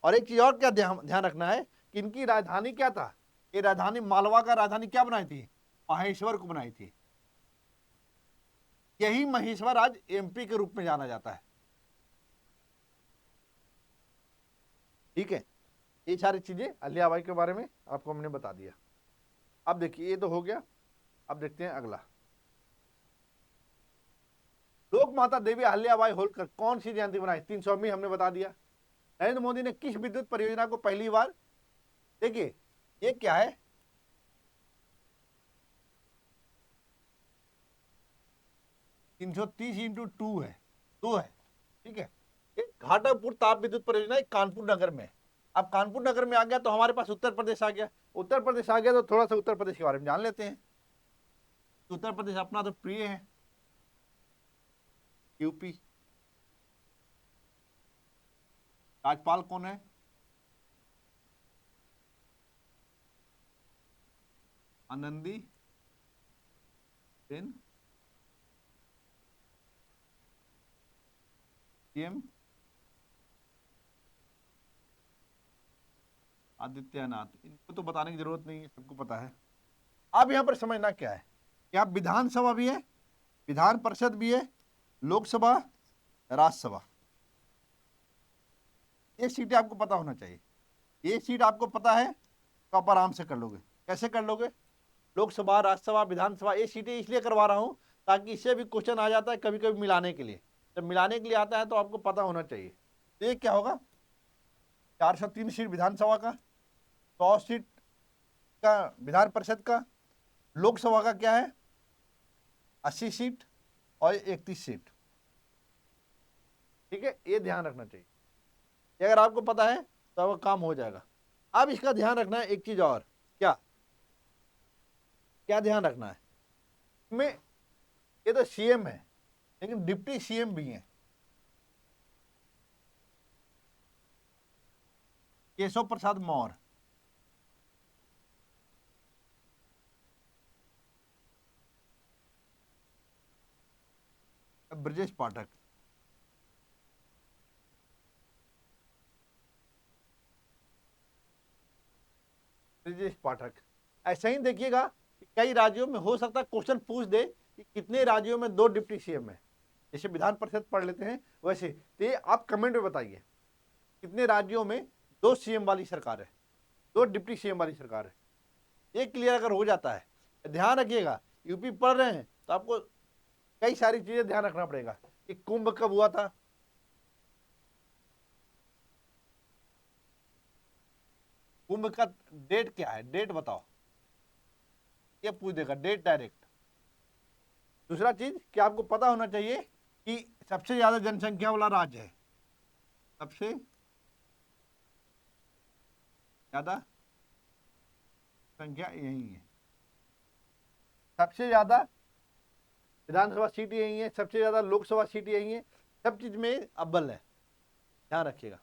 और एक चीज और क्या ध्यान रखना है कि इनकी राजधानी क्या था, ये राजधानी मालवा का राजधानी क्या बनाई थी, महेश्वर को बनाई थी। यही महेश्वर आज एमपी के रूप में जाना जाता है। ठीक है, ये सारी चीजें अहल्याबाई के बारे में आपको हमने बता दिया। अब देखिए ये तो हो गया, अब देखते हैं अगला। लोक माता देवी अहल्याबाई होलकर कौन सी जयंती बनाई, 300वीं हमने बता दिया। नरेंद्र मोदी ने किस विद्युत परियोजना को पहली बार, देखिए ये क्या है, 330 इंटू 2 है, 2 है। ठीक है, घाटापुर ताप विद्युत परियोजना कानपुर नगर में। अब कानपुर नगर में आ गया तो हमारे पास उत्तर प्रदेश आ गया, उत्तर प्रदेश आ गया तो थोड़ा सा उत्तर प्रदेश के बारे में जान लेते हैं। उत्तर प्रदेश अपना तो प्रिय है, यूपी, राज्यपाल कौन है, आनंदी बेन, सीएम आदित्यनाथ। इनको तो बताने की जरूरत नहीं है, सबको पता है। अब यहां पर समझना क्या है कि आप विधानसभा भी है, विधान परिषद भी है, लोकसभा, राज्यसभा, ये सीटें आपको पता होना चाहिए। ये सीट आपको पता है तो आप आराम से कर लोगे। कैसे कर लोगे, लोकसभा, राज्यसभा, विधानसभा, ये सीटें इसलिए करवा रहा हूं ताकि इससे भी क्वेश्चन आ जाता है कभी कभी मिलाने के लिए। जब मिलाने के लिए आता है तो आपको पता होना चाहिए। तो ये क्या होगा, 403 सीट विधानसभा का, 100 सीट का विधान परिषद का, लोकसभा का क्या है 80 सीट और 31 सीट। ठीक है, ये ध्यान रखना चाहिए, ये अगर आपको पता है तो आपका काम हो जाएगा। अब इसका ध्यान रखना है एक चीज और, क्या क्या ध्यान रखना है में, ये तो सीएम है लेकिन डिप्टी सीएम भी है। केशव प्रसाद मौर्य, ब्रजेश पाठक, ब्रजेश पाठक। ऐसा ही देखिएगा कि कई राज्यों में हो सकता है क्वेश्चन पूछ दे कि कितने राज्यों में 2 डिप्टी सीएम है, जैसे विधान परिषद पढ़ लेते हैं वैसे। तो ये आप कमेंट में बताइए कितने राज्यों में 2 सीएम वाली सरकार है, 2 डिप्टी सीएम वाली सरकार है। ये क्लियर अगर हो जाता है, ध्यान रखिएगा यूपी पढ़ रहे हैं तो आपको कई सारी चीजें ध्यान रखना पड़ेगा कि कुंभ कब हुआ था, कुंभ का डेट क्या है, डेट बताओ, ये पूछ देगा डेट डायरेक्ट। दूसरा चीज कि आपको पता होना चाहिए कि सबसे ज्यादा जनसंख्या वाला राज्य है, सबसे ज्यादा संख्या यही है, सबसे ज्यादा विधानसभा सीट यही है, सबसे ज्यादा लोकसभा सीट यही है, सब चीज में अव्वल है, ध्यान रखिएगा।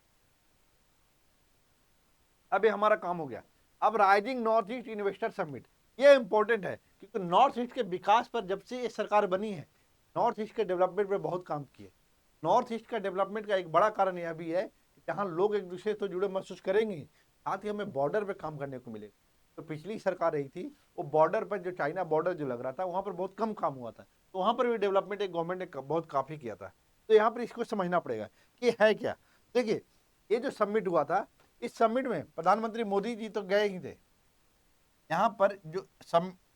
अब ये हमारा काम हो गया। अब rising north east investor summit, ये इंपॉर्टेंट है क्योंकि नॉर्थ ईस्ट के विकास पर जब से ये सरकार बनी है, नॉर्थ ईस्ट के डेवलपमेंट पे बहुत काम किए। नॉर्थ ईस्ट का डेवलपमेंट का एक बड़ा कारण यह भी है कि जहाँ लोग एक दूसरे से जुड़े महसूस करेंगे, साथ ही हमें बॉर्डर पे काम करने को मिलेगा। तो पिछली सरकार रही थी, वो बॉर्डर पर जो चाइना बॉर्डर जो लग रहा था, वहाँ पर बहुत कम काम हुआ था, तो वहाँ पर भी डेवलपमेंट एक गवर्नमेंट ने बहुत काफ़ी किया था। तो यहाँ पर इसको समझना पड़ेगा कि है क्या। देखिए, ये जो समिट हुआ था, इस समिट में प्रधानमंत्री मोदी जी तो गए ही थे। यहाँ पर जो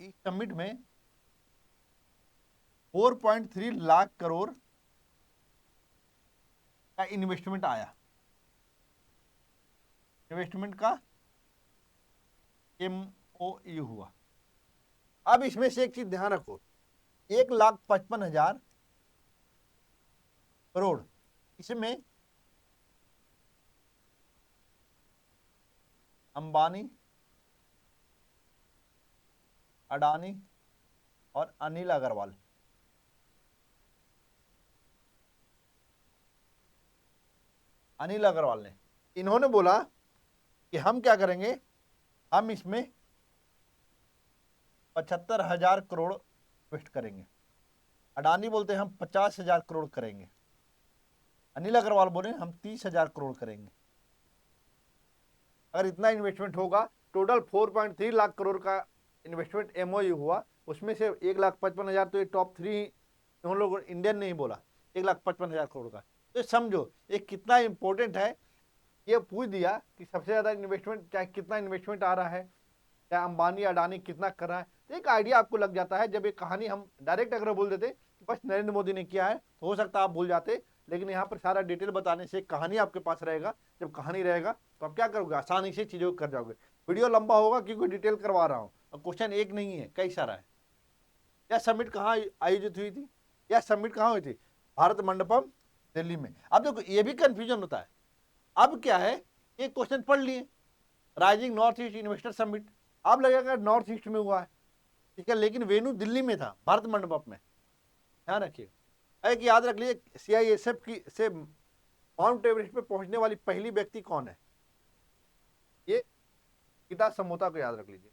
इस समिट में 4.3 लाख करोड़ का इन्वेस्टमेंट आया। इन्वेस्टमेंट का MOU हुआ। अब इसमें से एक चीज ध्यान रखो, 1,55,000 करोड़, इसमें अंबानी, अडानी और अनिल अग्रवाल, अनिल अग्रवाल ने, इन्होंने बोला कि हम क्या करेंगे, हम इसमें 75,000 करोड़ इन्वेस्ट करेंगे। अडानी बोलते हैं हम 50,000 करोड़ करेंगे। अनिल अग्रवाल बोले हम 30,000 करोड़ करेंगे। अगर इतना इन्वेस्टमेंट होगा, टोटल 4.3 लाख करोड़ का इन्वेस्टमेंट MOU हुआ, उसमें से 1,55,000 तो ये टॉप 3 उन लोग इंडियन नहीं बोला, 1,55,000 करोड़ का। तो समझो ये कितना इंपॉर्टेंट है। ये पूछ दिया कि सबसे ज्यादा इन्वेस्टमेंट क्या, कितना इन्वेस्टमेंट आ रहा है, क्या अंबानी अडानी कितना कर रहा है, तो एक आइडिया आपको लग जाता है। जब ये कहानी हम डायरेक्ट अगर बोल देते कि बस नरेंद्र मोदी ने किया है, तो हो सकता है आप भूल जाते, लेकिन यहाँ पर सारा डिटेल बताने से कहानी आपके पास रहेगा। जब कहानी रहेगा तो आप क्या करोगे, आसानी से चीजों को कर जाओगे। वीडियो लंबा होगा क्योंकि डिटेल करवा रहा हूँ, और क्वेश्चन एक नहीं है, कई सारा है। यह समिट कहाँ आयोजित हुई थी, यह समिट कहाँ हुई थी, भारत मंडपम दिल्ली में। अब देखो ये भी कंफ्यूजन होता है। अब क्या है, ये क्वेश्चन पढ़ लिए, rising north east investor summit, अब लगेगा नॉर्थ ईस्ट में हुआ है, ठीक है, लेकिन वेन्यू दिल्ली में था, भारत मंडपम में। ध्यान रखिए, एक याद रख लीजिए, CISF की से माउंट एवरेस्ट पे पहुंचने वाली पहली व्यक्ति कौन है, ये गीता समोता को याद रख लीजिए।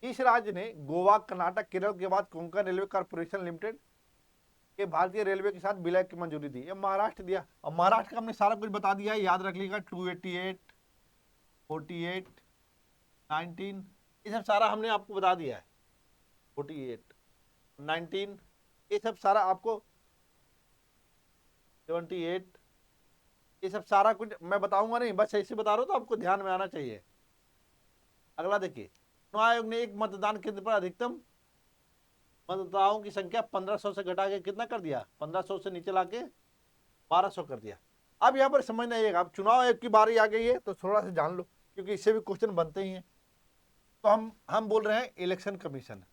इस राज्य ने गोवा, कर्नाटक, केरल के बाद कोंकण रेलवे कॉर्पोरेशन लिमिटेड के भारतीय रेलवे के साथ विलय की मंजूरी दी। ये महाराष्ट्र दिया, और महाराष्ट्र का हमने सारा कुछ बता दिया है, याद रख लीजिएगा। 288, 48, 19, ये सब सारा हमने आपको बता दिया है। 48, 19, ये सब सारा आपको, 78, ये सब सारा कुछ मैं बताऊंगा नहीं, बस ऐसे बता रहा हूं, तो आपको ध्यान में आना चाहिए। अगला देखिए, चुनाव आयोग ने एक मतदान केंद्र पर अधिकतम मतदाताओं की संख्या 1,500 से घटा के कितना कर दिया, 1,500 से नीचे लाके 1,200 कर दिया। अब यहाँ पर समझना आइएगा, अब चुनाव आयोग की बारी आ गई है, तो थोड़ा सा जान लो क्योंकि इससे भी क्वेश्चन बनते ही हैं। तो हम बोल रहे हैं इलेक्शन कमीशन।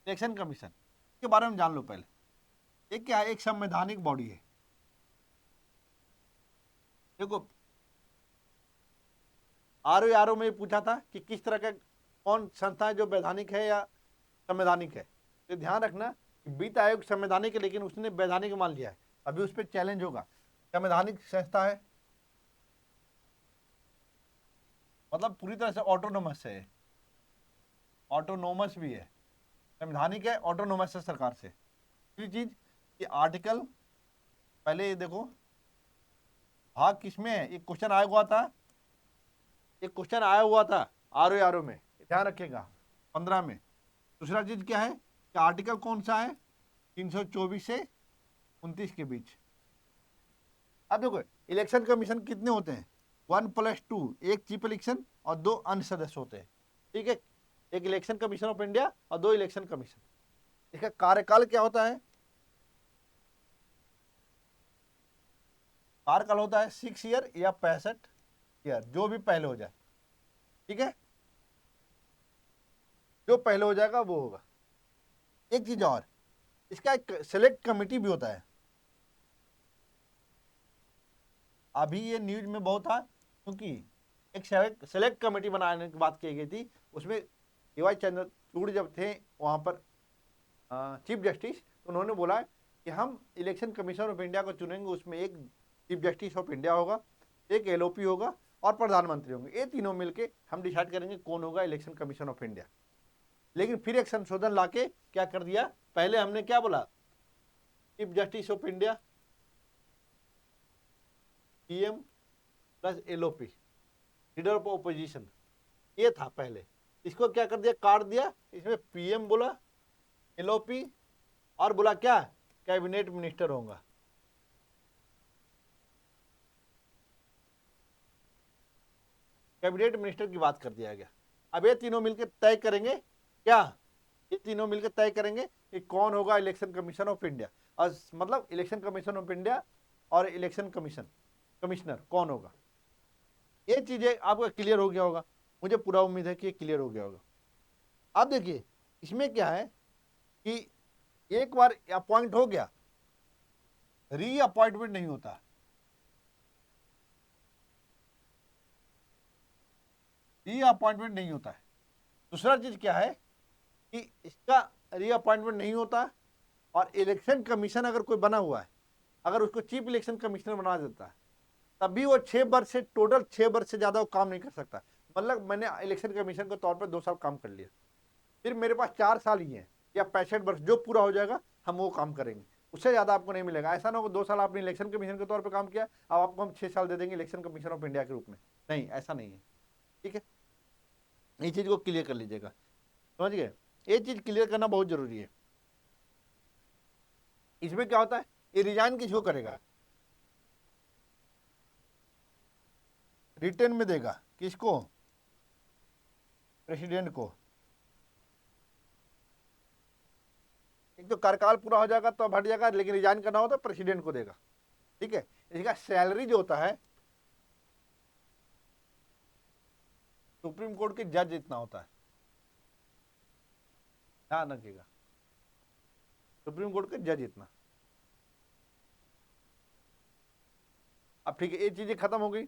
इलेक्शन कमीशन के बारे में जान लो पहले। एक क्या है, एक संवैधानिक बॉडी है। देखो, RO में पूछा था कि किस तरह का कौन संस्था है जो वैधानिक है या संवैधानिक है, तो ध्यान रखना कि वित्त आयोग संवैधानिक है, लेकिन उसने वैधानिक मान लिया है, अभी उस पर चैलेंज होगा। संवैधानिक संस्था है मतलब पूरी तरह से ऑटोनोमस है, ऑटोनोमस भी है, संवैधानिक है, ऑटोनोमस है सरकार से। दूसरी चीज कि आर्टिकल, पहले ये देखो भाग किसमें है, एक क्वेश्चन आया हुआ था, एक क्वेश्चन आया हुआ था RO में, ध्यान रखिएगा, 15 में। दूसरा चीज क्या है कि आर्टिकल कौन सा है, 324 से 29 के बीच। अब देखो इलेक्शन कमीशन कितने होते हैं, 1+2, एक चीफ इलेक्शन और 2 अन्य सदस्य होते हैं, ठीक है। एक इलेक्शन कमीशन ऑफ इंडिया और 2 इलेक्शन कमीशन। इसका कार्यकाल क्या होता है, कार्यकाल होता है 6 ईयर या 65 ईयर, जो भी पहले हो जाए, ठीक है, जो पहले हो जाएगा वो होगा। एक चीज और, इसका एक सेलेक्ट कमेटी भी होता है। अभी ये न्यूज में बहुत था क्योंकि एक सेलेक्ट कमेटी बनाने की बात की गई थी। उसमें DY चंद्रचूड़ जब थे वहाँ पर चीफ जस्टिस, तो उन्होंने बोला कि हम इलेक्शन कमीशन ऑफ इंडिया को चुनेंगे, उसमें एक चीफ जस्टिस ऑफ इंडिया होगा, एक LOP होगा और प्रधानमंत्री होंगे। ये तीनों मिलके हम डिसाइड करेंगे कौन होगा इलेक्शन कमीशन ऑफ इंडिया। लेकिन फिर एक संशोधन लाके क्या कर दिया, पहले हमने क्या बोला, chief justice of India PM plus LOP leader of opposition, ये था पहले। इसको क्या कर दिया, काट दिया, इसमें PM बोला, LOP और बोला क्या, कैबिनेट मिनिस्टर होगा। कैबिनेट मिनिस्टर की बात कर दिया गया। अब ये तीनों मिलकर तय करेंगे क्या, ये तीनों मिलकर तय करेंगे कि कौन होगा इलेक्शन कमीशन ऑफ इंडिया, और मतलब इलेक्शन कमीशन ऑफ इंडिया और इलेक्शन कमिश्नर कौन होगा। ये चीजें आपको क्लियर हो गया होगा, मुझे पूरा उम्मीद है कि ये क्लियर हो गया होगा। अब देखिए इसमें क्या है कि एक बार अपॉइंट हो गया, रीअपॉइंटमेंट नहीं होता, रीअपॉइंटमेंट नहीं होता है। दूसरा चीज क्या है कि इसका रीअपॉइंटमेंट नहीं होता, और इलेक्शन कमीशन अगर कोई बना हुआ है, अगर उसको चीफ इलेक्शन कमिश्नर बना देता है, तब भी वो 6 वर्ष से, टोटल 6 वर्ष से ज्यादा वो काम नहीं कर सकता। मतलब मैंने इलेक्शन कमीशन के तौर पर 2 साल काम कर लिया, फिर मेरे पास 4 साल ही है, या 65 वर्ष जो पूरा हो जाएगा हम वो काम करेंगे, उससे ज्यादा आपको नहीं मिलेगा। ऐसा ना हो 2 साल आपने इलेक्शन कमीशन के तौर पर काम किया, अब आपको हम 6 साल दे देंगे इलेक्शन कमीशन ऑफ इंडिया के रूप में, नहीं, ऐसा नहीं है। ठीक है, ये चीज को क्लियर कर लीजिएगा, समझ गए। ये चीज क्लियर करना बहुत जरूरी है। इसमें क्या होता है, ये रिजाइन किसको करेगा, रिटर्न में देगा, किसको, प्रेसिडेंट को। एक तो कार्यकाल पूरा हो जाएगा तो हट जाएगा, लेकिन रिजाइन करना हो तो प्रेसिडेंट को देगा। ठीक है, इसका सैलरी जो होता है सुप्रीम कोर्ट के जज इतना होता है, ध्यान रखिएगा, सुप्रीम कोर्ट के जज इतना। अब ठीक है, ये चीजें खत्म हो गई।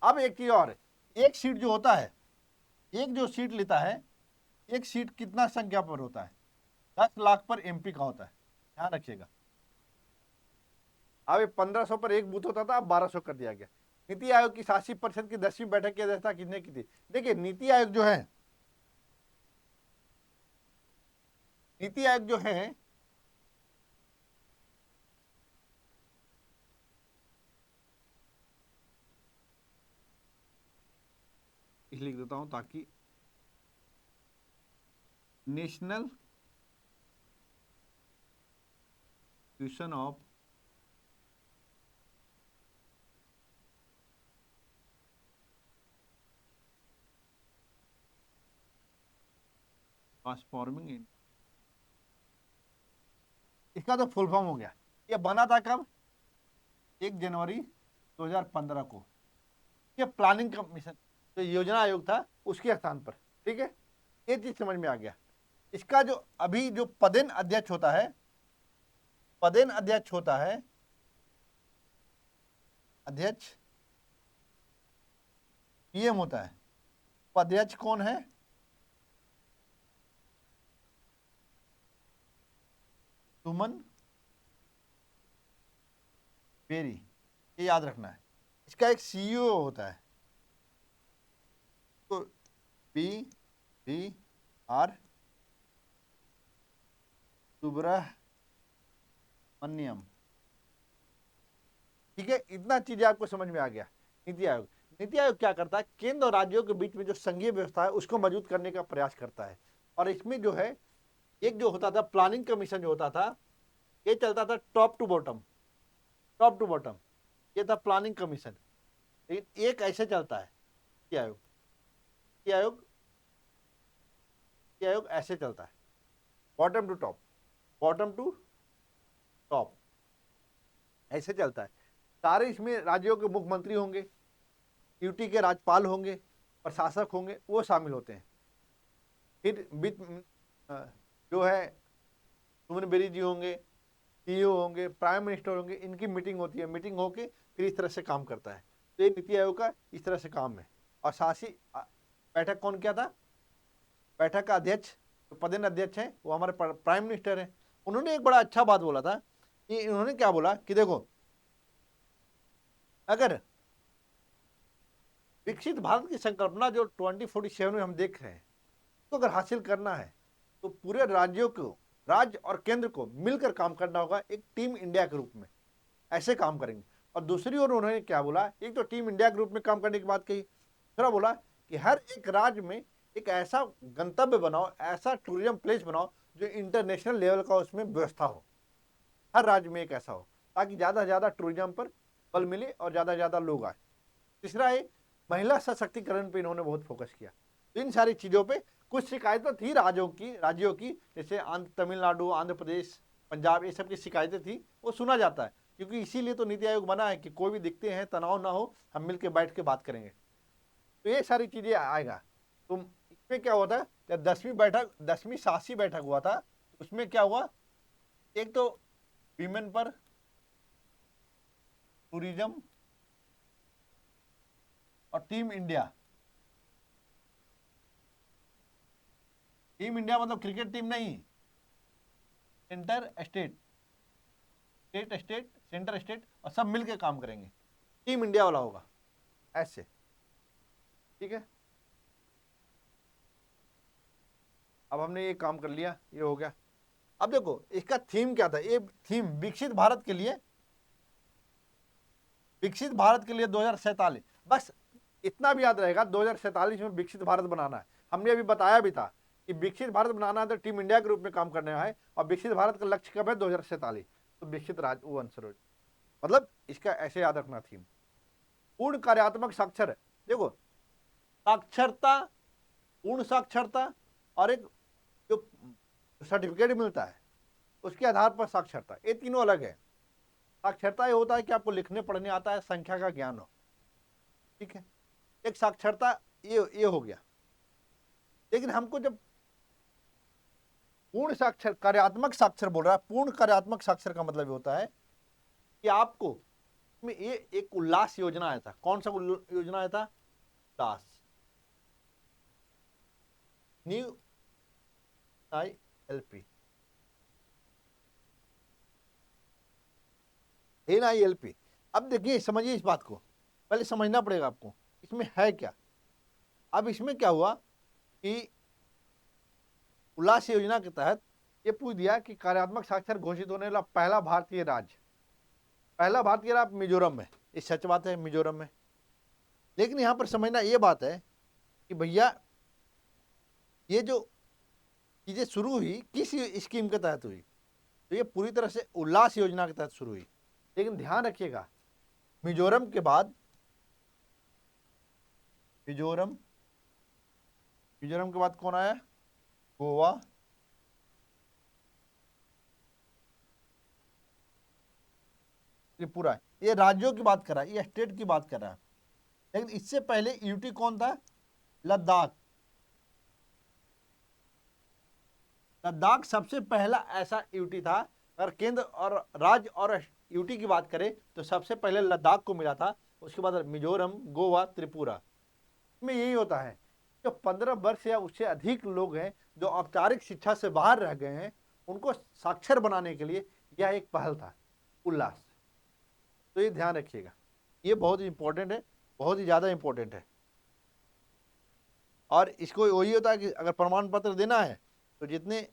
अब एक चीज और है, एक सीट जो होता है, एक जो सीट लेता है, एक सीट कितना संख्या पर होता है, 10 लाख पर MP का होता है, ध्यान रखिएगा। अब 1500 पर एक बूथ होता था, अब 1200 कर दिया गया। नीति आयोग की 87% की 10वीं बैठक की अध्यक्षता किसने की थी। देखिए नीति आयोग जो है, नीति आयोग जो है लिख देता हूं ताकि national institution of transforming India, इसका तो फुल फॉर्म हो गया। ये बना था कब, 1 जनवरी 2015 को। ये प्लानिंग कमीशन, जो योजना आयोग था उसके स्थान पर। ठीक है, ये चीज समझ में आ गया। इसका जो अभी जो पदेन अध्यक्ष होता है, पदेन अध्यक्ष होता है, अध्यक्ष PM होता है, उपाध्यक्ष कौन है, सुमन बेरी, ये याद रखना है। इसका एक CEO होता है, तो BVR सुब्रमण्यम। ठीक है, इतना चीजें आपको समझ में आ गया। नीति आयोग, नीति आयोग क्या करता है, केंद्र और राज्यों के बीच में जो संघीय व्यवस्था है उसको मजबूत करने का प्रयास करता है। और इसमें जो है, एक जो होता था प्लानिंग कमीशन जो होता था, ये चलता था top to bottom, top to bottom, ये था प्लानिंग कमीशन। लेकिन एक ऐसे चलता है नीति आयोग, नीति आयोग, नीति आयोग ऐसे चलता है, bottom to top, bottom to top, ऐसे चलता है। सारे इसमें राज्यों के मुख्यमंत्री होंगे, यूटी के राज्यपाल होंगे, प्रशासक होंगे, वो शामिल होते हैं। फिर वित्त जो है सुमन बेरी जी होंगे, CEO होंगे, प्राइम मिनिस्टर होंगे, इनकी मीटिंग होती है, मीटिंग होके फिर इस तरह से काम करता है। तो ये नीति आयोग का इस तरह से काम है। और शासी बैठक कौन किया था? बैठक का अध्यक्ष, जो पदेन अध्यक्ष है वो हमारे प्राइम मिनिस्टर है। उन्होंने एक बड़ा अच्छा बात बोला था कि उन्होंने क्या बोला कि देखो, अगर विकसित भारत की संकल्पना जो 2047 में हम देख रहे हैं, तो अगर हासिल करना है तो पूरे राज्यों को, राज्य और केंद्र को मिलकर काम करना होगा एक टीम इंडिया के रूप में, ऐसे काम करेंगे। और दूसरी ओर उन्होंने क्या बोला, एक तो टीम इंडिया के रूप में काम करने की बात कही, दूसरा बोला कि हर एक राज्य में एक ऐसा गंतव्य बनाओ, ऐसा टूरिज्म प्लेस बनाओ जो इंटरनेशनल लेवल का उसमें व्यवस्था हो, हर राज्य में एक ऐसा हो, ताकि ज़्यादा से ज़्यादा टूरिज्म पर बल मिले और ज़्यादा से ज़्यादा लोग आए। तीसरा है महिला सशक्तिकरण पे इन्होंने बहुत फोकस किया। तो इन सारी चीज़ों पे कुछ शिकायतें थी राज्यों की, जैसे तमिलनाडु, आंध्र प्रदेश, पंजाब, ये सब की शिकायतें थी, वो सुना जाता है, क्योंकि इसीलिए तो नीति आयोग बना है कि कोई भी दिखते हैं तनाव ना हो, हम मिलकर बैठ के बात करेंगे। तो ये सारी चीज़ें आएगा। तो इसमें क्या हुआ था, जब 10वीं शासी बैठक हुआ था, तो उसमें क्या हुआ, एक तो वीमेन पर टूरिज्म और टीम इंडिया मतलब क्रिकेट टीम नहीं, centre state, state state, centre state, और सब मिलके काम करेंगे, टीम इंडिया वाला होगा ऐसे, ठीक है। अब हमने ये काम कर लिया, ये हो गया। अब देखो इसका थीम क्या था, ये थीम विकसित भारत के लिए, 2047, बस इतना भी याद रहेगा, 2047 में विकसित भारत बनाना है। हमने अभी बताया भी था कि विकसित भारत बनाना है तो टीम इंडिया के रूप में काम करना है, और विकसित भारत का लक्ष्य कब है, 2047। तो विकसित राज्य वो आंसर हो, मतलब इसका ऐसे याद रखना थीम। पूर्ण कार्यात्मक साक्षर, देखो साक्षरता, पूर्ण साक्षरता और एक जो सर्टिफिकेट मिलता है उसके आधार पर साक्षरता, ये तीनों अलग है। साक्षरता ये होता है कि आपको लिखने पढ़ने आता है, संख्या का ज्ञान हो, ठीक है, एक साक्षरता ये हो गया। लेकिन हमको जब पूर्ण साक्षर, कार्यात्मक साक्षर बोल रहा है, पूर्ण कार्यात्मक साक्षर का मतलब होता है कि आपको में ये एक उल्लास योजना आया था। कौन सा योजना आया था? उल्लास, न्यू ILP, NILP। अब देखिए समझिए इस बात को, पहले समझना पड़ेगा आपको इसमें है क्या। अब इसमें क्या हुआ कि उल्लास योजना के तहत ये पूछ दिया कि कार्यात्मक साक्षर घोषित होने वाला पहला भारतीय राज्य मिजोरम में। ये सच बात है, मिजोरम में। लेकिन यहां पर समझना ये बात है कि भैया ये जो चीजें शुरू हुई किस स्कीम के तहत हुई, तो ये पूरी तरह से उल्लास योजना के तहत शुरू हुई। लेकिन ध्यान रखिएगा, मिजोरम के बाद कौन आया? गोवा, त्रिपुरा। ये राज्यों की बात कर रहा है, ये स्टेट की बात कर रहा है। लेकिन इससे पहले यूटी कौन था? लद्दाख। लद्दाख सबसे पहला ऐसा यूटी था। अगर केंद्र और राज्य और यूटी की बात करें तो सबसे पहले लद्दाख को मिला था, उसके बाद मिजोरम, गोवा, त्रिपुरा। में यही होता है, जो 15 वर्ष या उससे अधिक लोग हैं जो औपचारिक शिक्षा से बाहर रह गए हैं, उनको साक्षर बनाने के लिए यह एक पहल था, उल्लास। तो ये ध्यान रखिएगा, ये बहुत इंपॉर्टेंट है, बहुत ही ज़्यादा इंपॉर्टेंट है। और इसको वही होता है कि अगर प्रमाण पत्र देना है तो जितने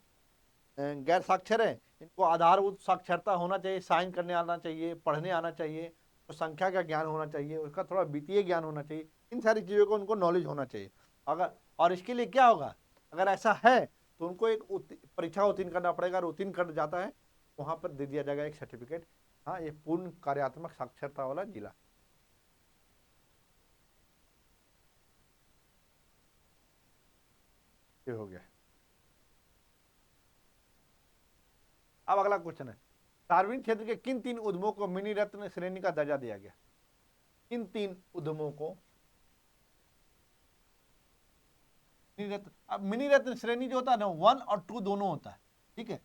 गैर साक्षर हैं इनको आधारभूत साक्षरता होना चाहिए, साइन करने आना चाहिए, पढ़ने आना चाहिए, तो संख्या का ज्ञान होना चाहिए, उसका थोड़ा वित्तीय ज्ञान होना चाहिए, इन सारी चीज़ों को उनको नॉलेज होना चाहिए। अगर और इसके लिए क्या होगा, अगर ऐसा है तो उनको एक परीक्षा उत्तीर्ण करना पड़ेगा, और उत्तीर्ण कर जाता है वहाँ पर दे दिया जाएगा एक सर्टिफिकेट, हाँ ये पूर्ण कार्यात्मक साक्षरता वाला जिला। ये हो गया। अब अगला क्वेश्चन है, सार्वजनिक क्षेत्र के किन 3 उद्यमों को मिनी रत्न श्रेणी का दर्जा दिया गया? किन 3 उद्यमों को मिनी रत्न? अब मिनी रत्न श्रेणी जो होता है ना, 1 और 2 दोनों होता है, ठीक है,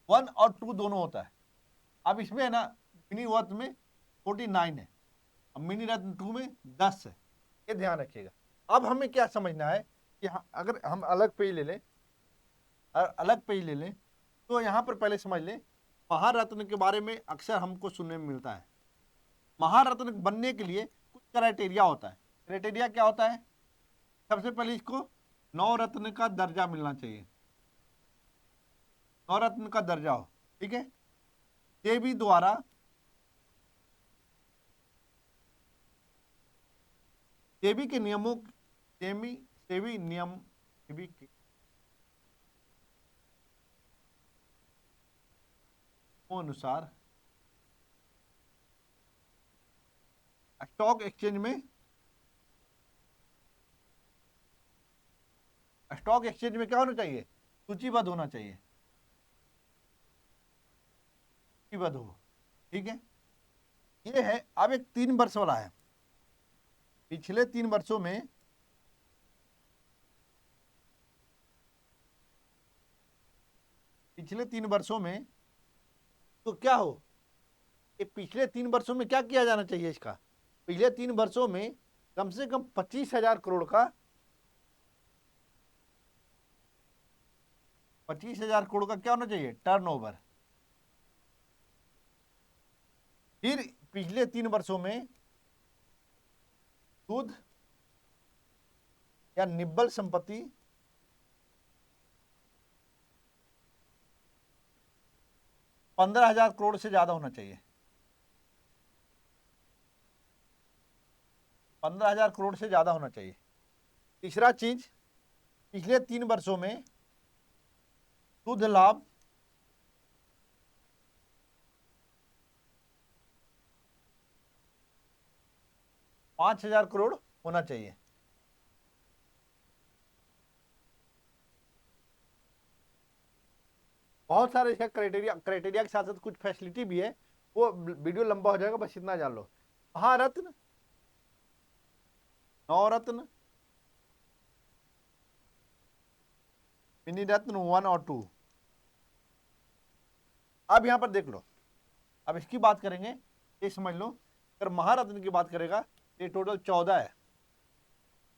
1 और 2 दोनों होता है। अब इसमें है ना, मिनी रत्न में 49 है, अब मिनी रत्न 2 में 10 है। ये ध्यान रखिएगा। अब हमें क्या समझना है कि अगर हम अलग पेज ले लें, अलग पेज ले लें, तो यहाँ पर पहले समझ लें महारत्न के बारे में अक्सर हमको सुनने में मिलता है। महारत्न बनने के लिए कुछ क्राइटेरिया होता है। क्राइटेरिया क्या होता है? सबसे पहले इसको नवरत्न का दर्जा मिलना चाहिए, नवरत्न का दर्जा हो, ठीक है। सेबी द्वारा सेबी के नियमों सेबी नियम सेबी के अनुसार स्टॉक एक्सचेंज में क्या होना चाहिए? सूचीबद्ध होना चाहिए, सूचीबद्ध हो, ठीक है। ये है। अब एक 3 वर्ष वाला है। पिछले 3 वर्षों में तो क्या हो, ये पिछले 3 वर्षों में क्या किया जाना चाहिए? इसका पिछले 3 वर्षों में कम से कम 25,000 करोड़ का 25,000 करोड़ का क्या होना चाहिए? टर्नओवर। फिर पिछले 3 वर्षों में शुद्ध या निव्वल संपत्ति 15,000 करोड़ से ज्यादा होना चाहिए, 15,000 करोड़ से ज्यादा होना चाहिए। तीसरा चीज, पिछले 3 वर्षों में शुद्ध लाभ 5,000 करोड़ होना चाहिए। बहुत सारे इसका क्राइटेरिया के साथ साथ कुछ फैसिलिटी भी है, वो वीडियो लंबा हो जाएगा, बस इतना जान लो। महारत्न, नवरत्न, मिनी रत्न 1 और 2। अब यहां पर देख लो, अब इसकी बात करेंगे, ये समझ लो, अगर महारत्न की बात करेगा तो ये टोटल 14 है,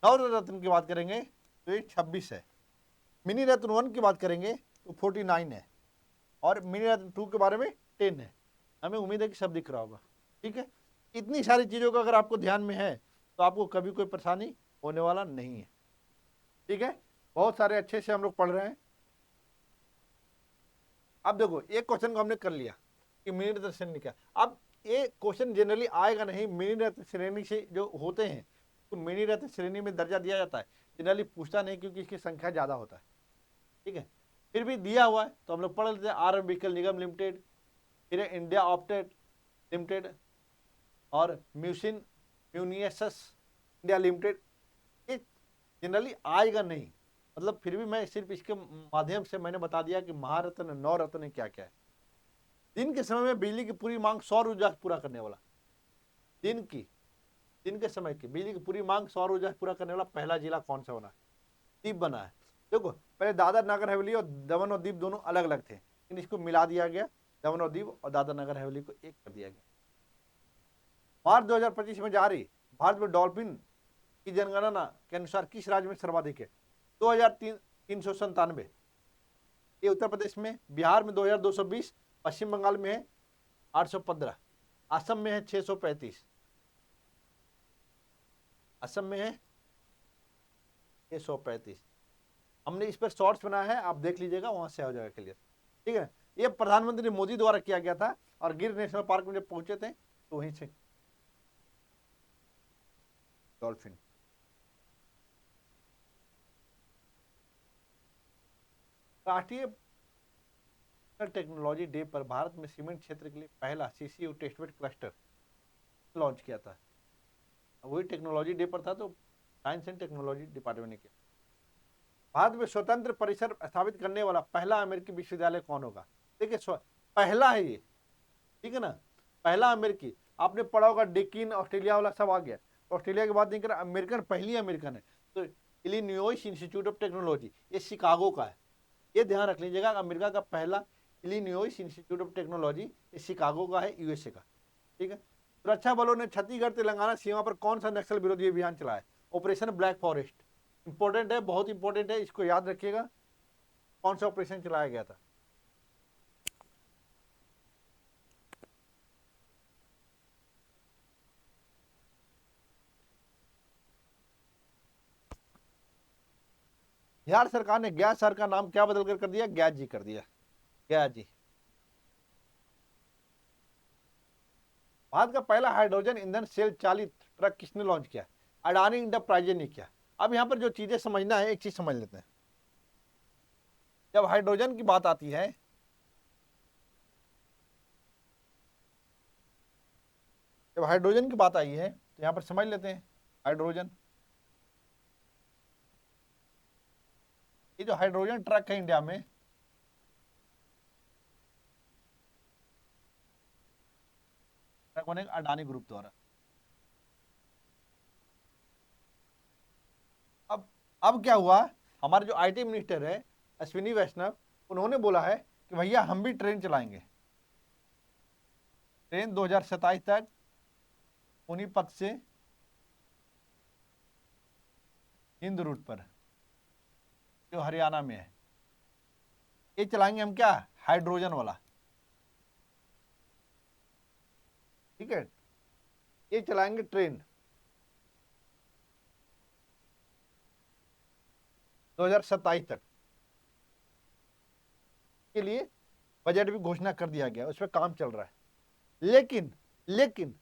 नवरत्न की बात करेंगे तो ये 26 है, मिनी रत्न 1 की बात करेंगे तो 49 है, और मिनी रत्न 2 के बारे में 10 है। हमें उम्मीद है कि सब दिख रहा होगा, ठीक है। इतनी सारी चीजों का अगर आपको ध्यान में है तो आपको कभी कोई परेशानी होने वाला नहीं है, ठीक है। बहुत सारे अच्छे से हम लोग पढ़ रहे हैं। अब देखो, एक क्वेश्चन को हमने कर लिया कि मिनी रत्न श्रेणी क्या। अब ये क्वेश्चन जनरली आएगा नहीं, मिनी रत्न श्रेणी से जो होते हैं तो मिनी रत्न श्रेणी में दर्जा दिया जाता है, जनरली पूछता नहीं क्योंकि इसकी संख्या ज्यादा होता है, ठीक है। फिर भी दिया हुआ है तो हम लोग पढ़ लेते हैं। आर व्हीकल निगम लिमिटेड, फिर इंडिया ऑप्टेड लिमिटेड, और म्यूनियसस इंडिया लिमिटेड। ये जनरली आएगा नहीं, मतलब फिर भी मैं सिर्फ इसके माध्यम से मैंने बता दिया कि महारत्न, नवरत्न क्या क्या है। दिन के समय में बिजली की पूरी मांग सौर ऊर्जा पूरा करने वाला, दिन के समय की बिजली की पूरी मांग सौर ऊर्जा पूरा करने वाला पहला जिला कौन सा बना है? दीप बना है। देखो, पहले दादर नगर हवेली और दमन और दीव दोनों अलग अलग थे, लेकिन इसको मिला दिया गया, दमन और दीव और दादर नगर हवेली को एक कर दिया गया। मार्च 2025 में जारी भारत में डॉल्फिन की जनगणना के अनुसार किस राज्य में सर्वाधिक है? 2,397। ये उत्तर प्रदेश में, बिहार में 2,220, पश्चिम बंगाल में है 815, असम में है 635, असम में है 635। हमने इस पर शॉर्ट्स बनाया है, आप देख लीजिएगा, वहां से हो जाएगा क्लियर, ठीक है। ये प्रधानमंत्री मोदी द्वारा किया गया था, और गिर नेशनल पार्क में जब पहुंचे थे तो वहीं से डॉल्फिन। राष्ट्रीय टेक्नोलॉजी डे पर भारत में सीमेंट क्षेत्र के लिए पहला सीसीयू टेस्टबेड क्लस्टर लॉन्च किया था। वही टेक्नोलॉजी डे पर था, तो साइंस एंड टेक्नोलॉजी डिपार्टमेंट ने किया। भारत में स्वतंत्र परिसर स्थापित करने वाला पहला अमेरिकी विश्वविद्यालय कौन होगा? देखिए, पहला है ये, ठीक है ना, पहला अमेरिकी। आपने पढ़ा होगा डेकिन, ऑस्ट्रेलिया वाला सब आ गया, ऑस्ट्रेलिया के बाद नहीं कर, अमेरिकन पहली अमेरिकन है। तो इलिनॉइस इंस्टीट्यूट ऑफ टेक्नोलॉजी, ये शिकागो का है, ये ध्यान रख लीजिएगा। अमेरिका का पहला इलिनॉइस इंस्टीट्यूट ऑफ टेक्नोलॉजी, ये शिकागो का है, यूएसए का, ठीक है। सुरक्षा बलों ने छत्तीसगढ़ तेलंगाना सीमा पर कौन सा नक्सल विरोधी अभियान चलाया? ऑपरेशन ब्लैक फॉरेस्ट, इंपॉर्टेंट है, बहुत इंपॉर्टेंट है, इसको याद रखिएगा। कौन सा ऑपरेशन चलाया गया था? बिहार सरकार ने गैस सर का नाम क्या बदल कर दिया? गैस जी कर दिया, गैस जी। भारत का पहला हाइड्रोजन ईंधन सेल चालित ट्रक किसने लॉन्च किया? अडानी इंटरप्राइजेज ने किया। अब यहां पर जो चीजें समझना है, एक चीज समझ लेते हैं। जब हाइड्रोजन की बात आती है, जब हाइड्रोजन की बात आई है तो यहां पर समझ लेते हैं। हाइड्रोजन, ये जो हाइड्रोजन ट्रक है इंडिया में, ट्रक बनेगा अडानी ग्रुप द्वारा। अब क्या हुआ, हमारे जो आईटी मिनिस्टर है अश्विनी वैष्णव, उन्होंने बोला है कि भैया हम भी ट्रेन चलाएंगे। ट्रेन 2027 तक सोनीपत से हिंद रूट पर, जो हरियाणा में है, ये चलाएंगे हम। क्या? हाइड्रोजन वाला, ठीक है, ये चलाएंगे ट्रेन 2027 तक। के लिए बजट भी घोषणा कर दिया गया, उस पर काम चल रहा है। लेकिन लेकिन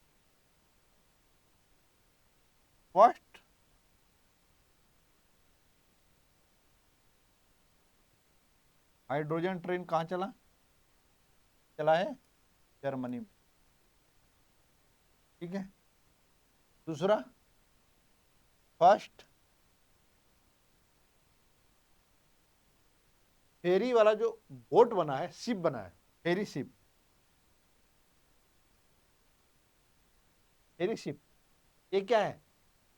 फर्स्ट हाइड्रोजन ट्रेन कहां चला? चला है जर्मनी में, ठीक है। दूसरा, फर्स्ट फेरी वाला जो बोट बना है, शिप बना है, फेरी शिप, फेरी शिप, ये क्या है?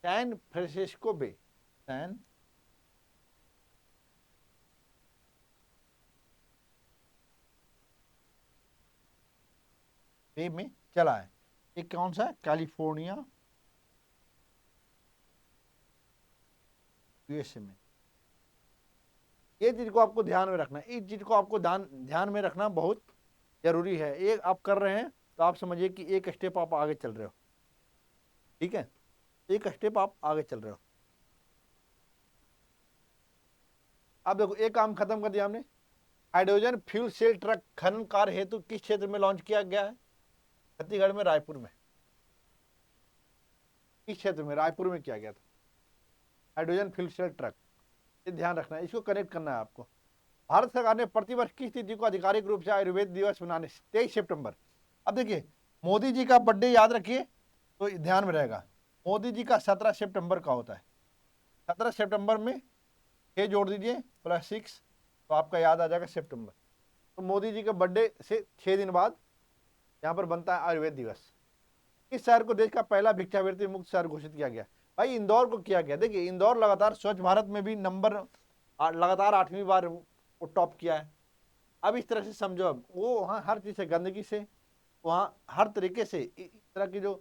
सैन फ्रांसिस्को बे, सैन बे में चला है। ये कौन सा? कैलिफोर्निया, यूएसए में। ये चीज को आपको ध्यान में रखना है, इस चीज को आपको ध्यान में रखना बहुत जरूरी है। ये आप कर रहे हैं तो आप समझिए कि एक स्टेप आप आगे चल रहे हो, ठीक है, एक स्टेप आप आगे चल रहे हो। अब देखो, एक काम खत्म कर दिया हमने। हाइड्रोजन फ्यूल सेल ट्रक खनन कार्य हेतु किस क्षेत्र में लॉन्च किया गया है? छत्तीसगढ़ में, रायपुर में। किस क्षेत्र में? रायपुर में किया गया था हाइड्रोजन फ्यूल सेल ट्रक। ये ध्यान रखना है, इसको कनेक्ट करना है आपको। भारत सरकार ने प्रतिवर्ष किस तिथि को आधिकारिक रूप से आयुर्वेद दिवस मनाने? 23 सितंबर। अब देखिए, मोदी जी का बर्थडे याद रखिए तो ध्यान में रहेगा। मोदी जी का 17 सितंबर का होता है। 17 सितंबर में 6 जोड़ दीजिए प्लस 6, तो आपका याद आ जाएगा सितंबर। तो मोदी जी के बर्थडे से 6 दिन बाद यहाँ पर बनता है आयुर्वेद दिवस। इस शहर को देश का पहला भिक्षावृत्ति मुक्त शहर घोषित किया गया। भाई इंदौर को किया गया। देखिए, इंदौर लगातार स्वच्छ भारत में भी नंबर लगातार 8वीं बार वो टॉप किया है। अब इस तरह से समझो, अब वो वहाँ हर चीज से, गंदगी से, वहाँ हर तरीके से इस तरह की जो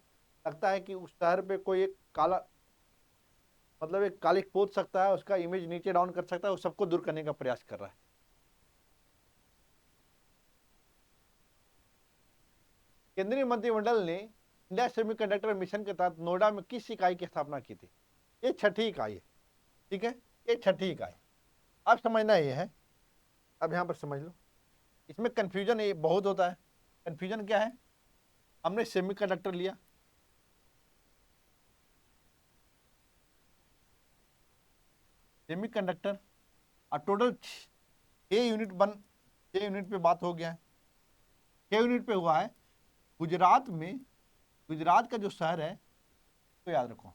लगता है कि उस शहर पे कोई एक काला, मतलब एक कालिक पोत सकता है, उसका इमेज नीचे डाउन कर सकता है, उस सबको दूर करने का प्रयास कर रहा है। केंद्रीय मंत्रिमंडल ने इंडिया सेमीकंडक्टर मिशन के तहत नोएडा में किस इकाई की स्थापना की थी? ये छठी इकाई है, ठीक है, ये छठी इकाई। अब समझना ये है, अब यहां पर समझ लो, इसमें कंफ्यूजन ये बहुत होता है। कंफ्यूजन क्या है? हमने सेमीकंडक्टर लिया, सेमीकंडक्टर, और टोटल 6 यूनिट बन, 6 यूनिट पे बात हो गया है। 6 यूनिट पे हुआ है गुजरात में। गुजरात का जो शहर है तो याद रखो,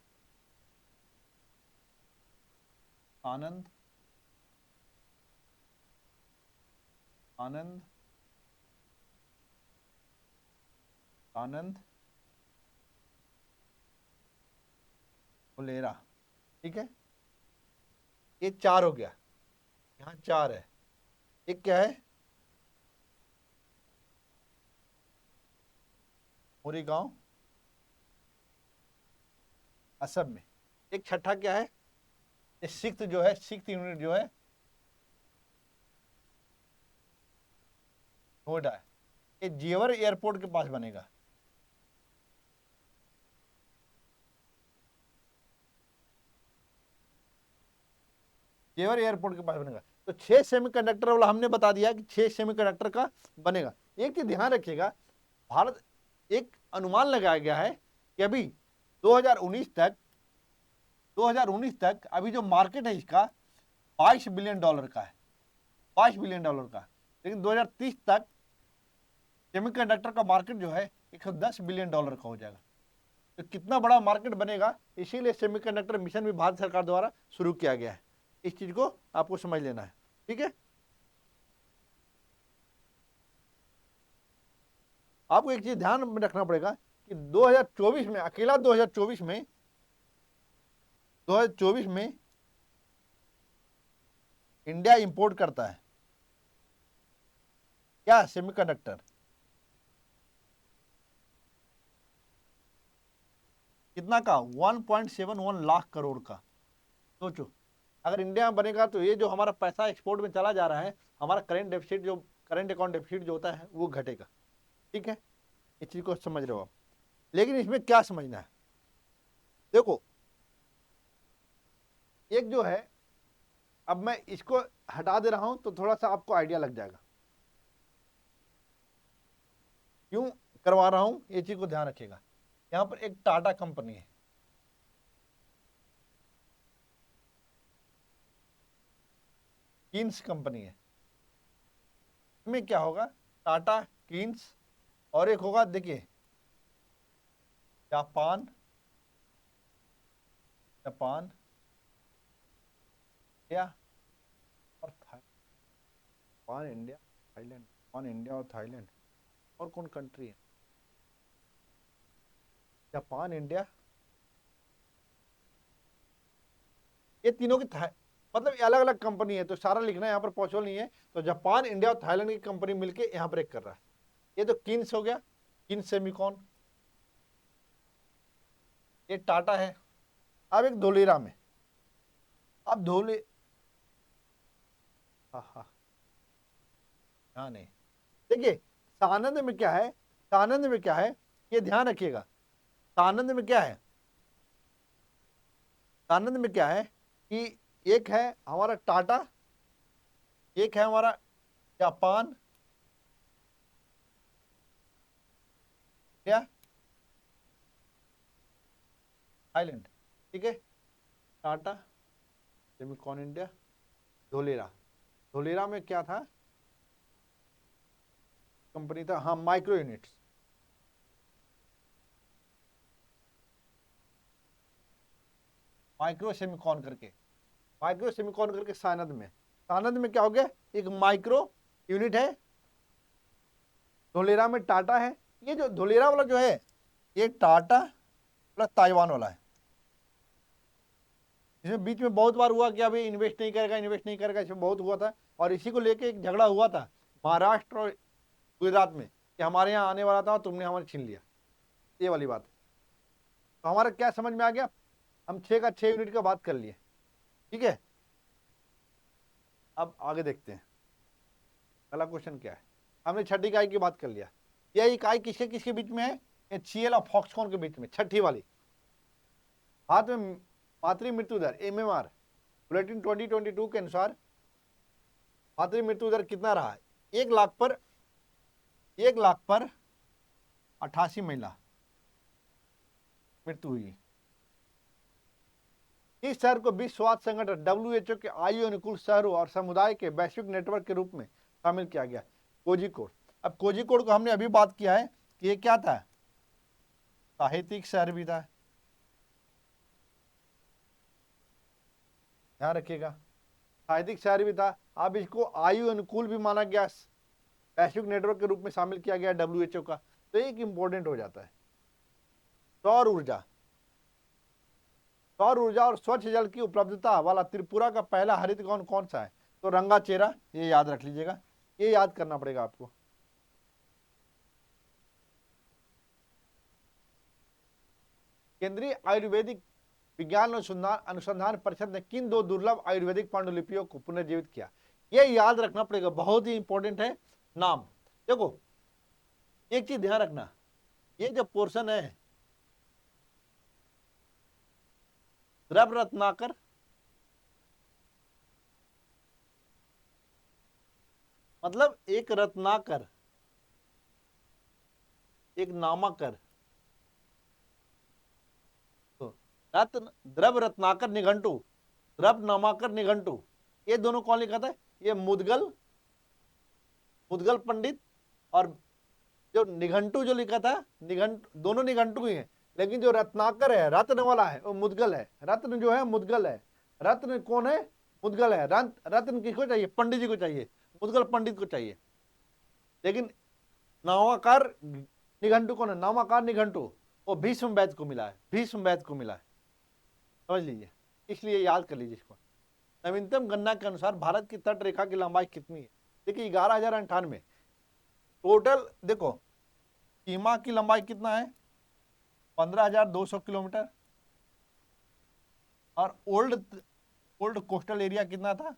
आनंद, आनंद, आनंद फुलेरा, ठीक है। ये 4 हो गया, यहाँ 4 है। एक क्या है? मोरीगांव, असम में। एक छठा क्या है, ये सिक्स्थ जो है, सिक्स्थ यूनिट जो है नोएडा है, ये जेवर एयरपोर्ट के पास बनेगा। जेवर एयरपोर्ट के पास बनेगा। तो 6 सेमीकंडक्टर वाला हमने बता दिया कि 6 सेमीकंडक्टर का बनेगा। एक चीज ध्यान रखिएगा, भारत, एक अनुमान लगाया गया है कि अभी 2019 तक 2019 तक अभी जो मार्केट है इसका $22 बिलियन का है, $22 बिलियन का। लेकिन 2030 तक सेमीकंडक्टर का मार्केट जो है $110 बिलियन का हो जाएगा। तो कितना बड़ा मार्केट बनेगा, इसीलिए सेमीकंडक्टर मिशन भी भारत सरकार द्वारा शुरू किया गया है। इस चीज को आपको समझ लेना है, ठीक है। आपको एक चीज ध्यान में रखना पड़ेगा कि 2024 में, अकेला 2024 में इंडिया इंपोर्ट करता है क्या, सेमीकंडक्टर, कितना का, 1.71 लाख करोड़ का। सोचो, अगर इंडिया में बनेगा तो ये जो हमारा पैसा एक्सपोर्ट में चला जा रहा है, हमारा करंट अकाउंट डेफिसिट जो होता है वो घटेगा, ठीक है। इस चीज को समझ रहे हो आप। लेकिन इसमें क्या समझना है, देखो एक जो है, अब मैं इसको हटा दे रहा हूं तो थोड़ा सा आपको आइडिया लग जाएगा क्यों करवा रहा हूं, ये चीज को ध्यान रखिएगा। यहां पर एक टाटा कंपनी है, कीन्स कंपनी है। इसमें क्या होगा, टाटा, कीन्स, और एक होगा देखिए जापान, जापान या और Japan, India, Thailand, Japan, India और थाईलैंड, और कौन कंट्री है, जापान, इंडिया, ये तीनों की मतलब अलग अलग कंपनी है, तो सारा लिखना यहाँ पर पॉसिबल नहीं है। तो जापान, इंडिया और थाईलैंड की कंपनी मिलके यहाँ पर एक कर रहा है। ये तो किन्स हो गया, किन्स सेमिकॉन, ये टाटा है। अब एक धोलेरा में, अब धोले, हाँ हाँ, हाँ नहीं, देखिए सानंद में क्या है, सानंद में क्या है, ये ध्यान रखिएगा। सानंद में क्या है, सानंद में क्या है कि एक है हमारा टाटा, एक है हमारा जापान, क्या, थाईलैंड, ठीक है। Tata, semicon India, Dholera. धोलेरा में क्या था, कंपनी था, हाँ, माइक्रो यूनिट्स, माइक्रो सेमिकॉन करके, माइक्रो सेमिकॉन करके सानंद में। सानंद में क्या हो गया, एक माइक्रो यूनिट है। धोलेरा में टाटा है। ये जो धोलेरा वाला जो है, ये टाटा प्लस ताइवान वाला है। इसमें बीच में बहुत बार हुआ कि अभी इन्वेस्ट नहीं करेगा, इन्वेस्ट नहीं करेगा, इसमें बहुत हुआ था। और इसी को लेके एक झगड़ा हुआ था महाराष्ट्र और गुजरात में कि हमारे यहाँ आने वाला था और तुमने हमारे छीन लिया, ये वाली बात है। तो हमारा क्या समझ में आ गया, हम 6 का 6 यूनिट का बात कर लिए, ठीक है। अब आगे देखते हैं अगला क्वेश्चन क्या है। हमने छठी इकाई की बात कर लिया। यह इकाई किसके किसके बीच में है, HCl और फॉक्सकॉन के बीच में, छठी वाली। हाथ में मातृ मृत्यु दर MMR बुलेटिन 2022 के अनुसार मातृ मृत्यु दर कितना रहा है, 1 लाख पर 88 महिला मृत्यु हुई। इस शहर को विश्व स्वास्थ्य संगठन WHO के आयु अनुकूल शहरों और समुदाय के वैश्विक नेटवर्क के रूप में शामिल किया गया। कोझिकोड, अब कोझिकोड को हमने अभी बात किया है कि ये क्या था, साहित्यिक शहर भी था, ध्यान रखिएगा, साहित्यिक शहर भी था। अब इसको आयु अनुकूल भी माना गया, वैश्विक नेटवर्क के रूप में शामिल किया गया WHO का, तो एक इंपॉर्टेंट हो जाता है। सौर ऊर्जा, सौर ऊर्जा और स्वच्छ जल की उपलब्धता वाला त्रिपुरा का पहला हरित गांव कौन सा है, तो रंगाचेरा, ये याद रख लीजिएगा, ये याद करना पड़ेगा आपको। केंद्रीय आयुर्वेदिक विज्ञान अनुसंधान अनुसंधान परिषद ने किन 2 दुर्लभ आयुर्वेदिक पांडुलिपियों को पुनर्जीवित किया? ये याद रखना पड़ेगा, बहुत ही इंपॉर्टेंट है नाम। देखो एक चीज ध्यान रखना, ये जो पोर्शन है द्रव रत्नाकर, मतलब एक रत्नाकर, एक नामाकर, तो रत्न द्रव रत्नाकर निघंटु, द्रव नामाकर निघंटु, ये दोनों कौन लिखा था? ये मुदगल, मुदगल पंडित, और जो निघंटु जो लिखा था, निघंटु दोनों निघंटु ही है, लेकिन जो रत्नाकर है, रत्न वाला है, वो मुदगल है। रत्न जो है मुदगल है। रत्न कौन है? मुदगल है। रत्न किसको चाहिए? पंडित जी को चाहिए, मुदगल पंडित को चाहिए। लेकिन नामाकार निघंटु कौन है? नामाकार निघंटु वो भीष्म वैद्य को मिला है, भीष्म वैद्य को मिला है, समझ लीजिए, इसलिए याद कर लीजिए इसको। नवीनतम गणना के अनुसार भारत की तट रेखा की लंबाई कितनी है? देखिए 11,098। टोटल देखो सीमा की लंबाई कितना है? 15,200 किलोमीटर। और ओल्ड कोस्टल एरिया कितना था?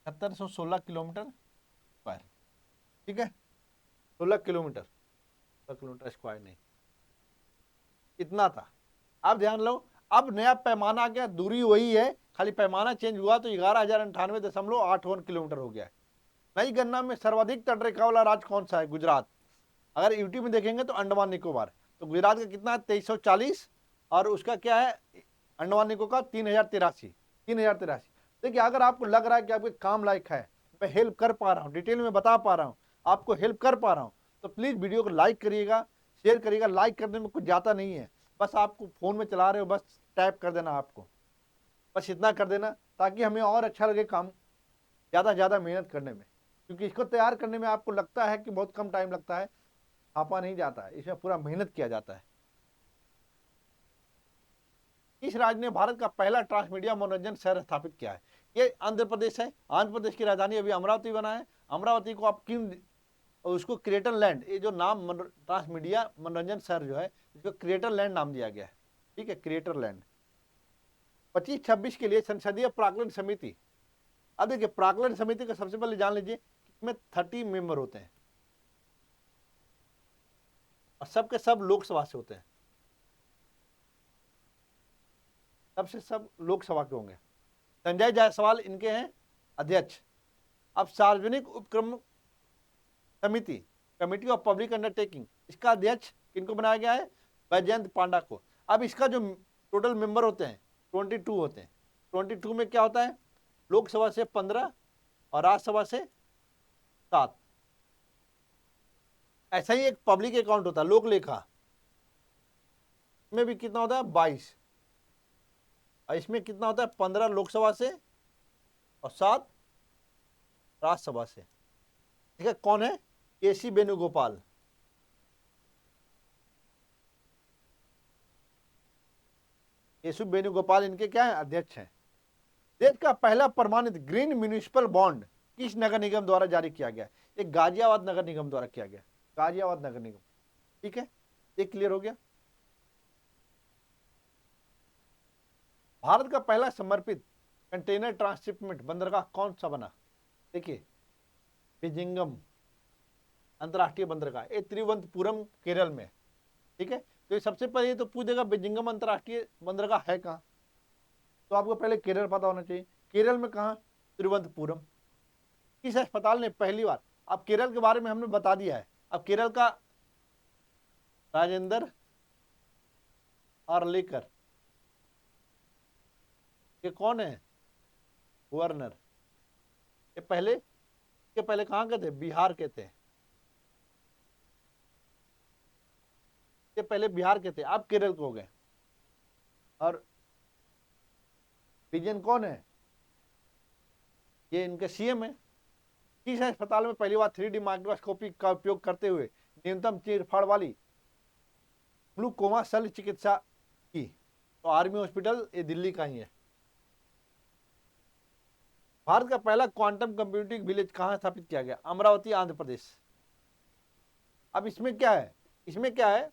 1716 किलोमीटर स्क्वायर। ठीक है, 16 किलोमीटर, 16 किलोमीटर स्क्वायर नहीं, इतना था। अब ध्यान लो, अब नया पैमाना आ गया, दूरी वही है, खाली पैमाना चेंज हुआ, तो 11,098.81 किलोमीटर हो गया है। नई गणना में सर्वाधिक तटरेखा वाला राज्य कौन सा है? गुजरात। अगर यूटी में देखेंगे तो अंडमान निकोबार। तो गुजरात का कितना है? 2340, और उसका क्या है अंडमान निकोबार का? 3083। 3083। देखिए अगर आपको लग रहा है कि आपके काम लायक है, मैं हेल्प कर पा रहा हूँ, डिटेल में बता पा रहा हूँ, आपको हेल्प कर पा रहा हूँ, तो प्लीज वीडियो को लाइक करिएगा, शेयर करिएगा। लाइक करने में कुछ जाता नहीं है, बस आपको फोन में चला रहे हो, बस टैप कर देना, आपको बस इतना कर देना, ताकि हमें और अच्छा लगे काम ज़्यादा से ज़्यादा मेहनत करने में। क्योंकि इसको तैयार करने में आपको लगता है कि बहुत कम टाइम लगता है, छापा नहीं जाता है, इसमें पूरा मेहनत किया जाता है। किस राज्य ने भारत का पहला ट्रांसमीडिया मनोरंजन शहर स्थापित किया है? ये आंध्र प्रदेश है। आंध्र प्रदेश की राजधानी अभी अमरावती बना है। अमरावती को आप किन, उसको क्रिएटर लैंड, ये जो नाम ट्रांसमीडिया मनोरंजन शहर जो है, इसको क्रिएटर लैंड नाम दिया गया है। ठीक है, क्रिएटर लैंड। 25-26 के लिए संसदीय प्राक्कलन समिति। अब देखिए प्राक्कलन समिति का सबसे पहले जान लीजिए, इसमें 30 मेंबर होते हैं, और सबके सब लोकसभा से होते हैं, सबसे सब लोकसभा के होंगे। संजय जायसवाल इनके हैं अध्यक्ष। अब सार्वजनिक उपक्रम समिति, कमिटी ऑफ पब्लिक अंडरटेकिंग, इसका अध्यक्ष किनको बनाया गया है? बैजयंत पांडा को। अब इसका जो टोटल मेंबर होते हैं 22 होते हैं। 22 में क्या होता है? लोकसभा से 15 और राज्यसभा से 7। ऐसा ही एक पब्लिक अकाउंट होता है, लोक लेखा, में भी कितना होता है? 22। और इसमें कितना होता है? 15 लोकसभा से और 7 राज्यसभा से। ठीक है, कौन है? केसी वेणुगोपाल। केशव वेणुगोपाल इनके क्या है? अध्यक्ष हैं। देश का पहला प्रमाणित ग्रीन म्यूनिसिपल बॉन्ड किस नगर निगम द्वारा जारी किया गया? एक गाजियाबाद नगर निगम द्वारा किया गया, गाजियाबाद नगर निगम। ठीक है, ये क्लियर हो गया। भारत का पहला समर्पित कंटेनर ट्रांसशिपमेंट बंदरगाह कौन सा बना? देखिए बिजिंगम अंतरराष्ट्रीय बंदरगाह, ये तिरुवनंतपुरम केरल में। ठीक है, तो ये सबसे पहले तो पूछेगा बिजिंगम अंतरराष्ट्रीय बंदरगाह है कहाँ, तो आपको पहले केरल पता होना चाहिए। केरल में कहाँ? तिरुवनंतपुरम। किस अस्पताल ने पहली बार, अब केरल के बारे में हमने बता दिया है, अब केरल का राजेंद्र आर्लेकर, ये कौन है? गवर्नर। ये पहले कहाँ के थे? बिहार के थे, ये पहले बिहार के थे, अब केरल को हो गए। और विजयन कौन है? ये इनके सीएम है। किस अस्पताल में पहली बार 3D माइक्रोस्कोपी का उपयोग करते हुए न्यूनतम चीरफाड़ वाली ग्लूकोमा शल्य चिकित्सा की? तो आर्मी हॉस्पिटल, ये दिल्ली का ही है। भारत का पहला क्वांटम कंप्यूटिंग विलेज कहाँ स्थापित किया गया? अमरावती, आंध्र प्रदेश। अब इसमें क्या है? इसमें क्या है?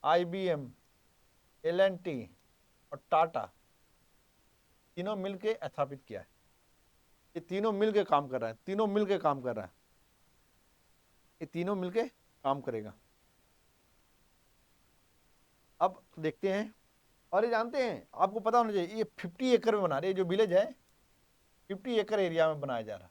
IBM, L&T और टाटा, तीनों मिलके स्थापित किया है। ये तीनों मिलके काम कर रहा है, तीनों मिलके काम कर रहा है, ये तीनों मिलके काम करेगा। अब देखते हैं, और ये जानते हैं, आपको पता होना चाहिए, ये 50 एकड़ में बना रहे, जो विलेज है 50 एकड़ एरिया में बनाया जा रहा है।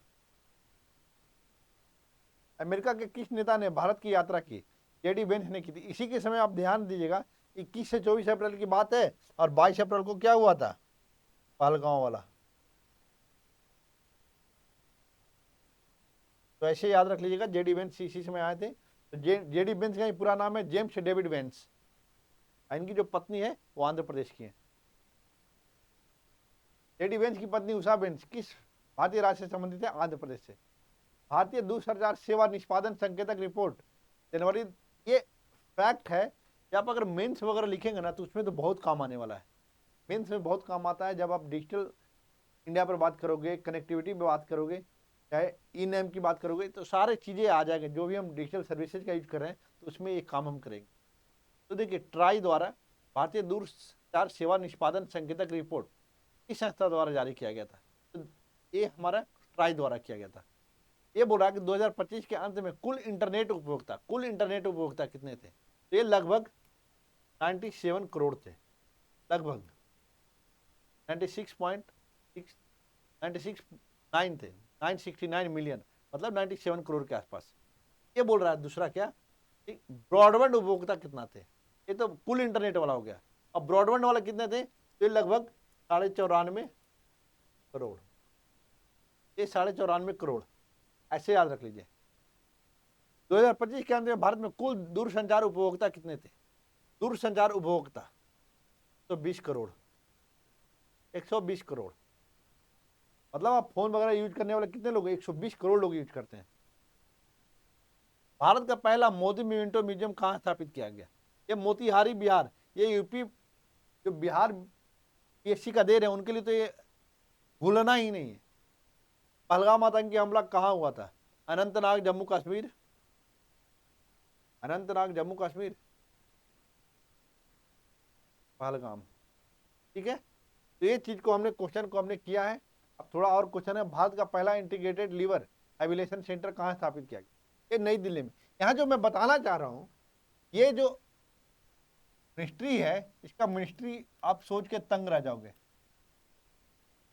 अमेरिका के किस नेता ने भारत की यात्रा की? जेडी वेंस ने की थी। इसी के समय आप ध्यान दीजिएगा, 21 से 24 अप्रैल की बात है, और 22 अप्रैल को क्या हुआ था? पहलगांव वाला। तो ऐसे याद रख लीजिएगा, जेडी वेंस इसी समय आए थे। तो जेडी वेंस का पूरा नाम है जेम्स डेविड वेंस। इनकी जो पत्नी है वो आंध्र प्रदेश की है। जेडी वेंस की पत्नी उषा वेंस किस भारतीय राज्य से संबंधित है? आंध्र प्रदेश से। भारतीय दूरसंचार सेवा निष्पादन संकेतक रिपोर्ट जनवरी, ये फैक्ट है कि आप अगर मेंस वगैरह लिखेंगे ना तो उसमें तो बहुत काम आने वाला है। मेंस में बहुत काम आता है जब आप डिजिटल इंडिया पर बात करोगे, कनेक्टिविटी पर बात करोगे, चाहे ई नेम की बात करोगे, तो सारे चीज़ें आ जाएंगे। जो भी हम डिजिटल सर्विसेज का यूज कर रहे हैं तो उसमें ये काम हम करेंगे। तो देखिए, ट्राई द्वारा भारतीय दूरसंचार सेवा निष्पादन संकेतक रिपोर्ट किस संस्था द्वारा जारी किया गया था? तो ये हमारा ट्राई द्वारा किया गया था। ये बोल रहा है कि 2025 के अंत में कुल इंटरनेट उपभोक्ता कितने थे? तो ये लगभग 97 करोड़ थे, लगभग 96.9 थे, 969 मिलियन, मतलब 97 करोड़ के आसपास। ये बोल रहा है दूसरा क्या, ब्रॉडबैंड उपभोक्ता कितना थे? ये तो कुल इंटरनेट वाला हो गया। अब ब्रॉडबैंड वाला कितने थे? तो ये लगभग 94.5 करोड़, ये 94.5 करोड़, ऐसे याद रख लीजिए। 2025 के अंत में भारत में कुल दूरसंचार उपभोक्ता कितने थे? दूरसंचार उपभोक्ता तो 20 करोड़, 120 करोड़, मतलब आप फोन वगैरह यूज करने वाले कितने लोग? 120 करोड़ लोग यूज करते हैं। भारत का पहला मोदी मिंटो म्यूजियम कहाँ स्थापित किया गया? ये मोतिहारी, बिहार। ये यूपी, जो बिहार PSC का दे रहे हैं उनके लिए तो ये भूलना ही नहीं है। पहलगाम आतंकी हमला कहाँ हुआ था? अनंतनाग, जम्मू कश्मीर, अनंतनाग, जम्मू कश्मीर, पहलगाम। ठीक है, तो ये चीज को हमने, क्वेश्चन को हमने किया है। अब थोड़ा और क्वेश्चन है, भारत का पहला इंटीग्रेटेड लीवर एविलेशन सेंटर कहाँ स्थापित किया गया? ये नई दिल्ली में। यहाँ जो मैं बताना चाह रहा हूँ, ये जो मिनिस्ट्री है, इसका मिनिस्ट्री आप सोच के तंग रह जाओगे।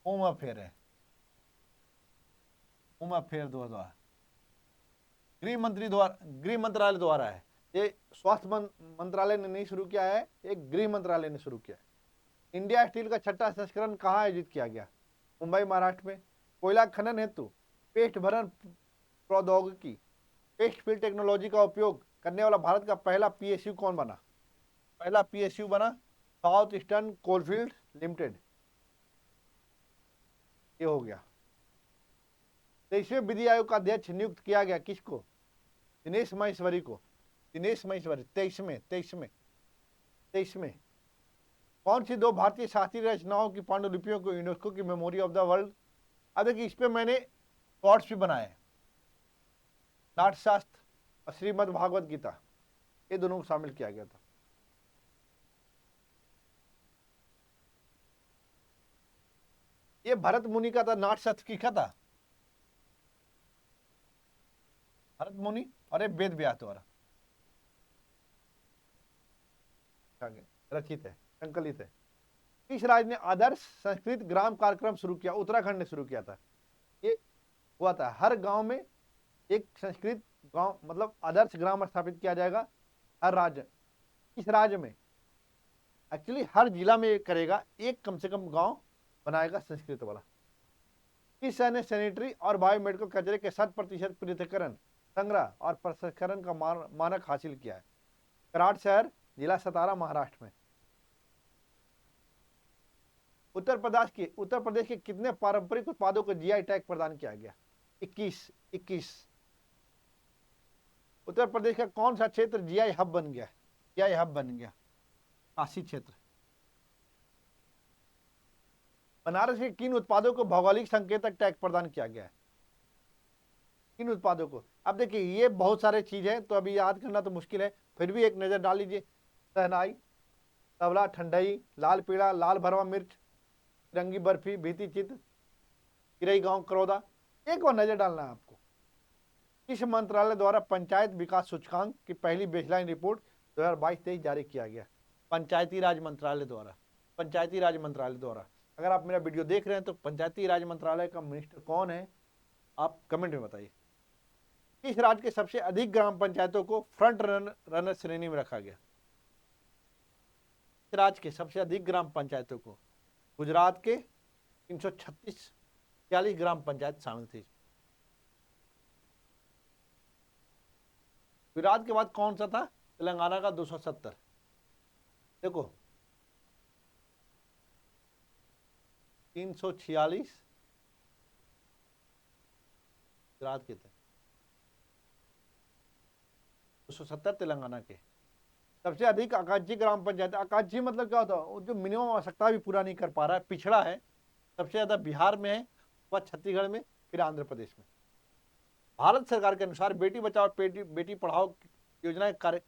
होम अफेयर है, होम अफेयर द्वारा, गृह मंत्रालय द्वारा है। ये स्वास्थ्य मंत्रालय ने नहीं शुरू किया है, एक गृह मंत्रालय ने शुरू किया है। इंडिया स्टील का 6वां संस्करण कहाँ आयोजित किया गया? मुंबई, महाराष्ट्र में। कोयला खनन हेतु पेस्ट भरण प्रौद्योगिकी, पेस्ट फिल टेक्नोलॉजी का उपयोग करने वाला भारत का पहला PSU कौन बना? पहला PSU बना साउथ ईस्टर्न कोलफील्ड लिमिटेड। ये हो गया। 23वें विधि आयोग का अध्यक्ष नियुक्त किया गया किसको? दिनेश महेश्वरी को। दिनेश महेश्वरी 23वें। कौन सी 2 भारतीय शास्त्रीय रचनाओं की पांडुलिपियों को यूनेस्को की मेमोरी ऑफ द वर्ल्ड? अब देखिए, इस पे मैंने शॉर्ट्स भी बनाए, नाट्यशास्त्र और श्रीमद् भागवत गीता, ये दोनों को शामिल किया गया था। ये भरत मुनि का था, नाट्यशास्त्र किसका था? भरत मुनि, और ये वेद व्यास द्वारा रचित है, संकलित है। किस राज्य ने आदर्श संस्कृत ग्राम कार्यक्रम शुरू किया? उत्तराखंड ने शुरू किया था। ये हुआ था, हर गांव में एक संस्कृत गांव, मतलब आदर्श ग्राम स्थापित किया जाएगा हर राज्य। किस राज्य में? एक्चुअली हर जिला में करेगा, एक कम से कम गांव बनाएगा संस्कृत वाला। किस शहर ने सैनिटरी और बायोमेडिकल कचरे के 100% पृथक्करण, संग्रह और प्रसंस्करण का मानक हासिल किया है? कराड़ शहर, जिला सतारा, महाराष्ट्र में। उत्तर प्रदेश के कितने पारंपरिक उत्पादों को GI टैग प्रदान किया गया? 21। उत्तर प्रदेश का कौन सा क्षेत्र GI हब बन गया? काशी क्षेत्र। बनारस के किन उत्पादों को भौगोलिक संकेतक टैग प्रदान किया गया है? किन उत्पादों को? अब देखिए, ये बहुत सारे चीज है, तो अभी याद करना तो मुश्किल है, फिर भी एक नजर डाल लीजिए। शहनाई, तबला, ठंडई, लाल पीड़ा, लाल भरवा मिर्च, रंगी बर्फी, भीती चित्र, किरई गांव करौदा। एक बार नजर डालना है आपको। इस मंत्रालय द्वारा पंचायत विकास सूचकांक की पहली बेसलाइन रिपोर्ट 2022-23 जारी किया गया। पंचायती राज मंत्रालय द्वारा, पंचायती राज मंत्रालय द्वारा। अगर आप मेरा वीडियो देख रहे हैं तो पंचायती राज मंत्रालय का मिनिस्टर कौन है, आप कमेंट में बताइए। किस राज्य के सबसे अधिक ग्राम पंचायतों को फ्रंट रनर श्रेणी में रखा गया? किस राज्य के सबसे अधिक ग्राम पंचायतों को? गुजरात के 336 40 ग्राम पंचायत शामिल थी। गुजरात के बाद कौन सा था? तेलंगाना का 270। देखो 346 गुजरात के थे, 270 तेलंगाना के। सबसे अधिक आकांक्षी ग्राम पंचायत, आकांक्षी मतलब क्या होता है? जो मिनिमम आवश्यकता भी पूरा नहीं कर पा रहा है, पिछड़ा है। सबसे ज्यादा बिहार में है, वह छत्तीसगढ़ में, फिर आंध्र प्रदेश में। भारत सरकार के अनुसार बेटी बचाओ बेटी पढ़ाओ योजना के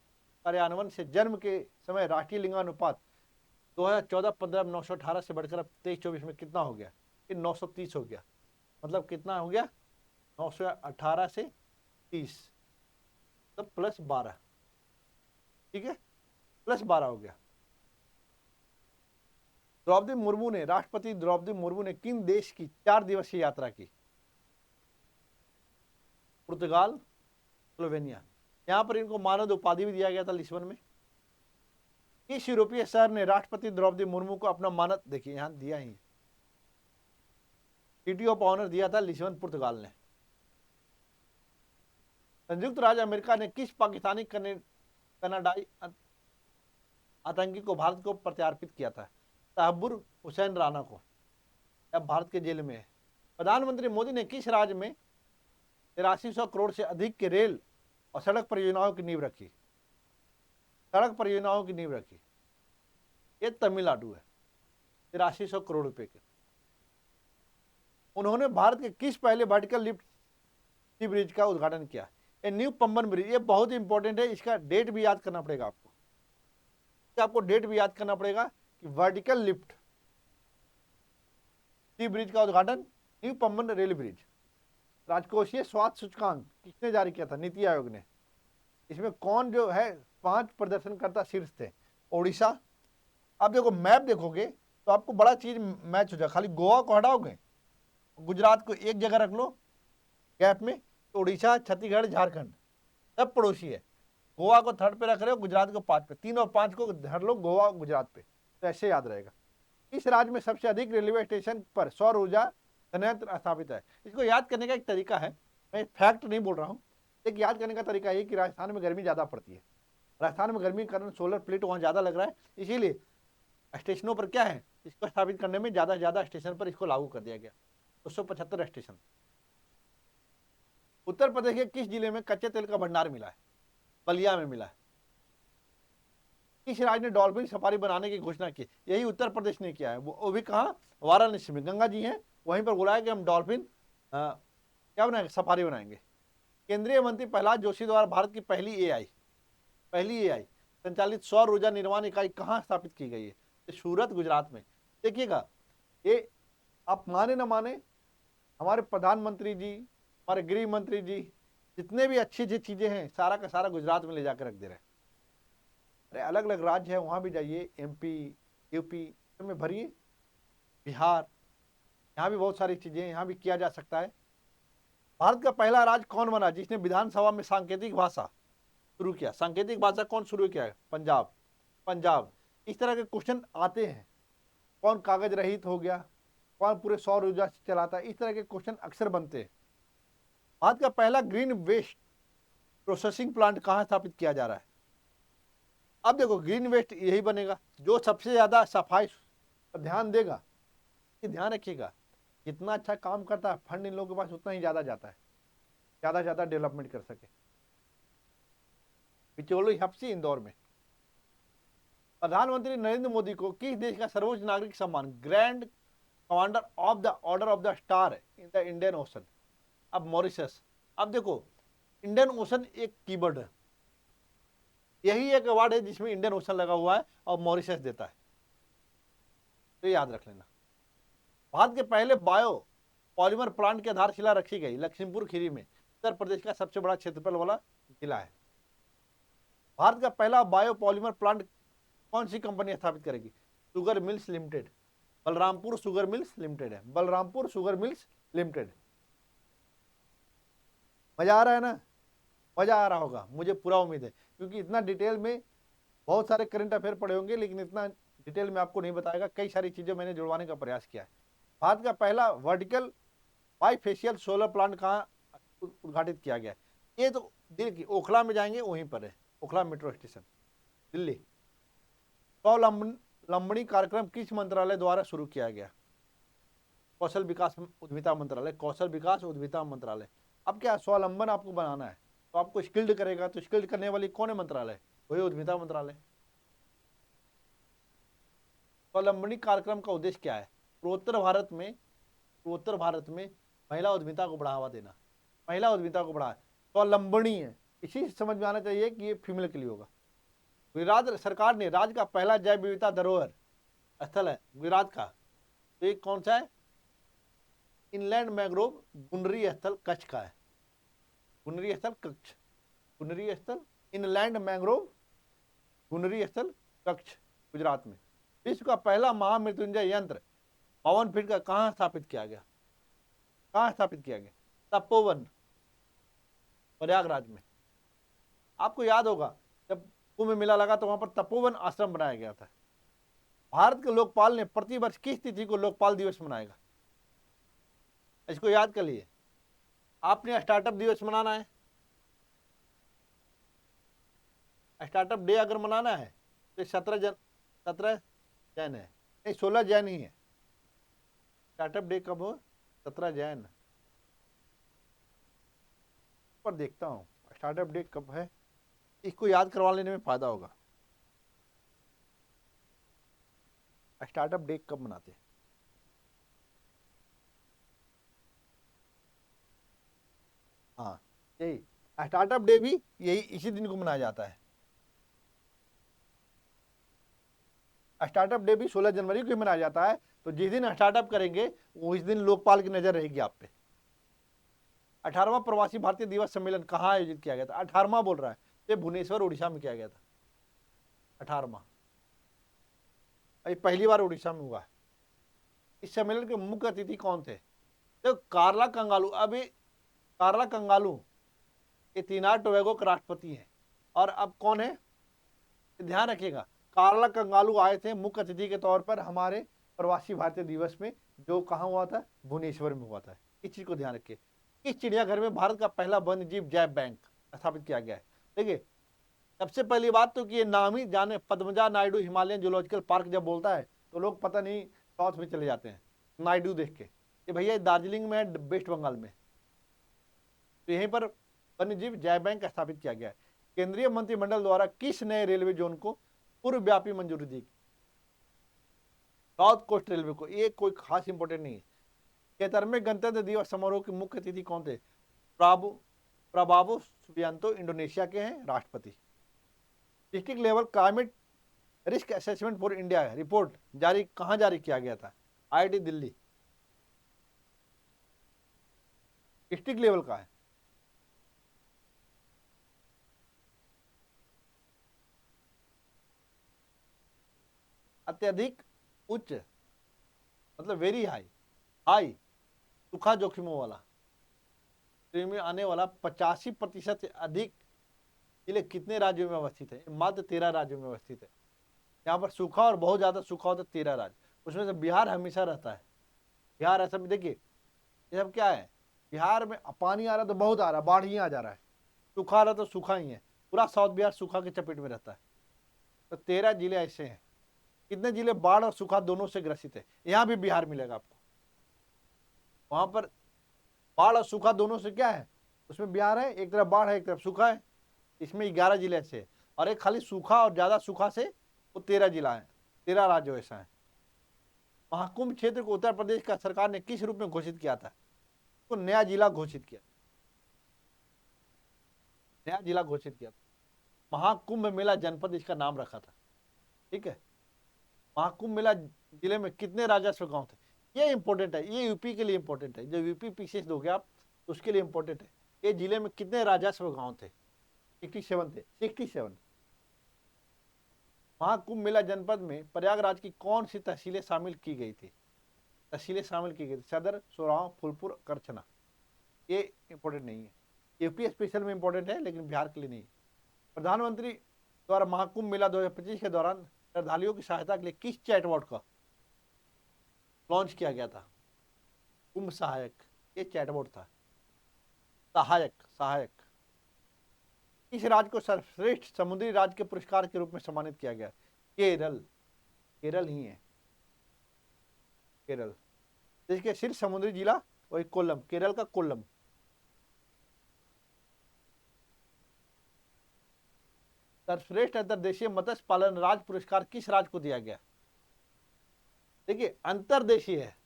कार्यान्वयन से जन्म के समय राष्ट्रीय लिंगानुपात 2014-15 में 918 से बढ़कर अब 23-24 में कितना हो गया? ये 930 हो गया। मतलब कितना हो गया? 918 से 30, तब +12, ठीक है, +12 हो गया। राष्ट्रपति द्रौपदी मुर्मू ने किन देश की 4 दिवसीय यात्रा की? पुर्तगाल, स्लोवेनिया। यहां पर इनको मानद उपाधि भी दिया गया था लिस्बन में। इस यूरोपीय शहर ने राष्ट्रपति द्रौपदी मुर्मू को अपना मानद, देखिए यहां दिया ही, सिटी ऑफ ऑनर दिया था लिस्बन, पुर्तगाल ने। संयुक्त राज्य अमेरिका ने किस पाकिस्तानी कनाडाई आतंकी को भारत को प्रत्यार्पित किया था? तहब्बुर हुसैन राणा को, अब भारत के जेल में है। प्रधानमंत्री मोदी ने किस राज्य में 8300 करोड़ से अधिक के रेल और सड़क परियोजनाओं की नींव रखी? सड़क परियोजनाओं की नींव रखी, ये तमिलनाडु है, 8300 करोड़ रुपए के। उन्होंने भारत के किस पहले वर्टिकल लिफ्ट सी ब्रिज का उद्घाटन किया? ये न्यू पंबन ब्रिज, ये बहुत इंपॉर्टेंट है, इसका डेट भी याद करना पड़ेगा आपको। आपको डेट भी याद करना पड़ेगा कि वर्टिकल लिफ्ट सी ब्रिज का उद्घाटन न्यू पंबन रेल ब्रिज। राजकोषीय स्वास्थ्य सूचकांक किसने जारी किया था? नीति आयोग ने। इसमें कौन जो है 5 प्रदर्शनकर्ता शीर्ष थे? ओडिशा। आप देखो मैप देखोगे तो आपको बड़ा चीज मैच हो जाए। खाली गोवा को हटाओगे, गुजरात को एक जगह रख लो गैप में, तो उड़ीसा, छत्तीसगढ़, झारखंड सब पड़ोसी है। गोवा को 3rd पे रख रहे हो, गुजरात को 5 पे, 3 और 5 को धर लो गोवा गुजरात पे, तो ऐसे याद रहेगा। इस राज्य में सबसे अधिक रेलवे स्टेशन पर सौर ऊर्जा संयंत्र स्थापित है? इसको याद करने का एक तरीका है, मैं फैक्ट नहीं बोल रहा हूँ, एक याद करने का तरीका ये कि राजस्थान में गर्मी ज़्यादा पड़ती है। राजस्थान में गर्मी के कारण सोलर प्लेट वहाँ ज़्यादा लग रहा है, इसीलिए स्टेशनों पर क्या है, इसको स्थापित करने में ज़्यादा से ज़्यादा स्टेशन पर इसको लागू कर दिया गया। 275 स्टेशन। उत्तर प्रदेश के किस जिले में कच्चे तेल का भंडार मिला है? बलिया में मिला है। किस राज्य ने डॉल्फिन सफारी बनाने की घोषणा की? यही उत्तर प्रदेश ने किया है, वो भी कहाँ? वाराणसी में, गंगा जी हैं वहीं पर बुलाया कि हम डॉल्फिन क्या बनाएंगे? सफारी बनाएंगे। केंद्रीय मंत्री प्रहलाद जोशी द्वारा भारत की पहली एआई संचालित सौर ऊर्जा निर्माण इकाई कहाँ स्थापित की गई है? सूरत, गुजरात में। देखिएगा, ये आप माने ना माने, हमारे प्रधानमंत्री जी, हमारे गृह मंत्री जी, जितने भी अच्छी अच्छी चीजें हैं सारा का सारा गुजरात में ले जाकर रख दे रहे हैं। अरे अलग अलग राज्य है, वहां भी जाइए, एमपी, यूपी में भरिए, बिहार, यहाँ भी बहुत सारी चीजें, यहाँ भी किया जा सकता है। भारत का पहला राज्य कौन बना जिसने विधानसभा में सांकेतिक भाषा शुरू किया? सांकेतिक भाषा कौन शुरू किया है? पंजाब। इस तरह के क्वेश्चन आते हैं। कौन कागज रहित हो गया, कौन पूरे सौर ऊर्जा से चलाता है, इस तरह के क्वेश्चन अक्सर बनते हैं। भारत का पहला ग्रीन वेस्ट प्रोसेसिंग प्लांट कहाँ स्थापित किया जा रहा है? अब देखो, ग्रीन वेस्ट यही बनेगा जो सबसे ज्यादा सफाई पर ध्यान देगा। ये ध्यान रखिएगा, जितना अच्छा काम करता है फंड इन लोगों के पास उतना ही ज्यादा जाता है, ज्यादा ज्यादा डेवलपमेंट कर सके। बिचौली हफ्सी इंदौर में। प्रधानमंत्री नरेंद्र मोदी को किस देश का सर्वोच्च नागरिक सम्मान grand commander of the order of the star in the Indian ocean? अब मॉरिशस। अब देखो, इंडियन ओशन एक कीवर्ड है, यही एक अवार्ड है जिसमें इंडियन ओशन लगा हुआ है और मॉरिशस देता है, तो याद रख लेना। भारत के पहले बायो पॉलीमर प्लांट की आधारशिला रखी गई लखीमपुर खीरी में, उत्तर प्रदेश का सबसे बड़ा क्षेत्रफल वाला जिला है। भारत का पहला बायो पॉलीमर प्लांट कौन सी कंपनी स्थापित करेगी? Sugar mills limited, Balrampur sugar mills limited है, बलरामपुर शुगर मिल्स लिमिटेड। मजा आ रहा है ना? मजा आ रहा होगा, मुझे पूरा उम्मीद है, क्योंकि इतना डिटेल में बहुत सारे करंट अफेयर पड़े होंगे, लेकिन इतना डिटेल में आपको नहीं बताएगा। कई सारी चीजें मैंने जुड़वाने का प्रयास किया है। भारत का पहला वर्टिकल बाईफेशियल सोलर प्लांट कहाँ उद्घाटित किया गया है? ये तो दिल्ली की ओखला में जाएंगे, वहीं पर है, ओखला मेट्रो स्टेशन, दिल्ली। स्वावलंबनी कार्यक्रम किस मंत्रालय द्वारा शुरू किया गया? कौशल विकास उद्यमिता मंत्रालय, कौशल विकास उद्यमिता मंत्रालय। अब क्या स्वावलंबन आपको बनाना है तो आपको स्किल्ड करेगा, तो स्किल्ड करने वाली कौन है मंत्रालय? वही उद्यमिता मंत्रालय। स्वावलंबनी कार्यक्रम का उद्देश्य क्या है? पूर्वोत्तर भारत में महिला उद्यमिता को बढ़ावा देना, महिला उद्यमिता को बढ़ावा। स्वावलंबनी है, इसी से समझ में आना चाहिए कि ये फीमेल के लिए होगा। गुजरात सरकार ने राज्य का पहला जैव विविधता धरोहर स्थल है गुजरात का, तो ये कौन सा है? इनलैंड मैंग्रोव गुनरी स्थल कच्छ का है, गुनरी स्थल कच्छ, गुनरी स्थल इनलैंड मैंग्रोव गुनरी स्थल कच्छ गुजरात में। विश्व का पहला महामृत्युंजय यंत्र 52 फीट का कहाँ स्थापित किया गया? कहाँ स्थापित किया गया? तपोवन, प्रयागराज में। आपको याद होगा जब कुंभ मेला लगा तो वहां पर तपोवन आश्रम बनाया गया था। भारत के लोकपाल ने प्रतिवर्ष किस तिथि को लोकपाल दिवस मनाएगा? इसको याद कर लिए। आपने स्टार्टअप दिवस मनाना है, स्टार्टअप डे अगर मनाना है तो 17 जैन है, नहीं 16 जैन ही है। स्टार्टअप डे कब हो? 17 जैन पर देखता हूं स्टार्टअप डे कब है, इसको याद करवा लेने में फायदा होगा। स्टार्टअप डे कब मनाते हैं? हाँ, यही स्टार्टअप डे भी यही इसी दिन को मनाया जाता है। स्टार्टअप डे भी 16 जनवरी को ही मनाया जाता है। तो जिस दिन स्टार्टअप करेंगे वो इस दिन लोकपाल की नजर रहेगी आप पे। 18वां प्रवासी भारतीय दिवस सम्मेलन कहाँ आयोजित किया गया था? 18वां बोल रहा है, ये भुवनेश्वर उड़ीसा में किया गया था। 18वां, अभी पहली बार उड़ीसा में हुआ है। इस सम्मेलन के मुख्य अतिथि कौन थे? तो कार्ला कंगालू, अभी कार्ला कंगालू ये त्रिनिदाद टोबैगो के राष्ट्रपति हैं। और अब कौन है ध्यान रखिएगा, कार्ला कंगालू आए थे मुख्य अतिथि के तौर पर हमारे प्रवासी भारतीय दिवस में, जो कहाँ हुआ था? भुवनेश्वर में हुआ था। इस चीज को ध्यान रखिए। किस चिड़ियाघर में भारत का पहला वन्यजीव जैव बैंक स्थापित किया गया है? देखिए, सबसे पहली बात तो कि ये नाम ही जाने, Padmaja Naidu Himalayan zoological park जब बोलता है तो लोग पता नहीं साउथ में चले जाते हैं नायडू देख के, ये भैया दार्जिलिंग में है, वेस्ट बंगाल में। तो यहीं पर वन्यजीव जैव बैंक स्थापित किया गया है। केंद्रीय मंत्रिमंडल द्वारा किस नए रेलवे जोन को पूर्वव्यापी मंजूरी दी? साउथ कोस्ट रेलवे को। ये कोई खास इंपोर्टेंट नहीं है। 73वें गणतंत्र दिवस समारोह के मुख्य अतिथि कौन थे? प्रबावो सुबियांतो इंडोनेशिया के हैं राष्ट्रपति। District level climate risk assessment for India report जारी कहां जारी किया गया था? आईआईटी दिल्ली। डिस्ट्रिक्ट लेवल का है। अत्यधिक उच्च मतलब वेरी हाई, हाई सूखा जोखिमों वाला में आने वाला 85% से अधिक जिले कितने राज्यों में अवस्थित है? मात्र 13 राज्यों में अवस्थित है। यहाँ पर सूखा और बहुत ज्यादा सूखा होता है 13 राज्य, उसमें से बिहार हमेशा रहता है। बिहार ऐसा भी देखिए, ये सब क्या है, बिहार में पानी आ रहा तो बहुत आ रहा, बाढ़ ही आ जा रहा है, सूखा आ रहा तो सूखा ही है, पूरा साउथ बिहार सूखा के चपेट में रहता है। तो 13 जिले ऐसे हैं। कितने जिले बाढ़ और सूखा दोनों से ग्रसित है? यहाँ भी बिहार मिलेगा आपको। वहां पर बाढ़ और सूखा दोनों से क्या है, उसमें बिहार है, एक तरफ बाढ़ है एक तरफ सूखा है। इसमें 11 जिले ऐसे हैं, और एक खाली सूखा और ज्यादा सूखा से वो 13 जिला है, 13 राज्य ऐसा है। महाकुंभ क्षेत्र को उत्तर प्रदेश का सरकार ने किस रूप में घोषित किया था? तो नया जिला घोषित किया, नया जिला घोषित किया। महाकुंभ मेला जनपद इसका नाम रखा था। ठीक है, महाकुंभ मेला जिले में कितने राजस्व गांव थे, ये इंपॉर्टेंट है, ये यूपी के लिए इंपॉर्टेंट है, जब यूपी पीसीएस दोगे आप तो उसके लिए इंपॉर्टेंट है। ये जिले में कितने राजस्व गांव थे, 67 थे, 67। महाकुंभ मेला जनपद में प्रयागराज की कौन सी तहसीलें शामिल की गई थी, तहसीलें शामिल की गई थी, सदर, सोराव, फूलपुर, करछना। ये इंपॉर्टेंट नहीं है, यूपी स्पेशल में इंपॉर्टेंट है लेकिन बिहार के लिए नहीं। प्रधानमंत्री द्वारा महाकुंभ मेला 2025 के दौरान श्रद्धालुओं की सहायता के लिए किस चैटबॉट का लॉन्च किया गया था, कुंभ सहायक, ये चैटबॉट था, सहायक सहायक। इस राज्य को सर्वश्रेष्ठ समुद्री राज्य के पुरस्कार के रूप में सम्मानित किया गया, केरल, केरल ही है, केरल। जिसके शीर्ष समुद्री जिला वही कोल्लम, केरल का कोल्लम। सर्वश्रेष्ठ अंतरदेशीय मत्स्य पालन राज्य पुरस्कार किस राज्य को दिया गया, देखिए अंतरदेशीय है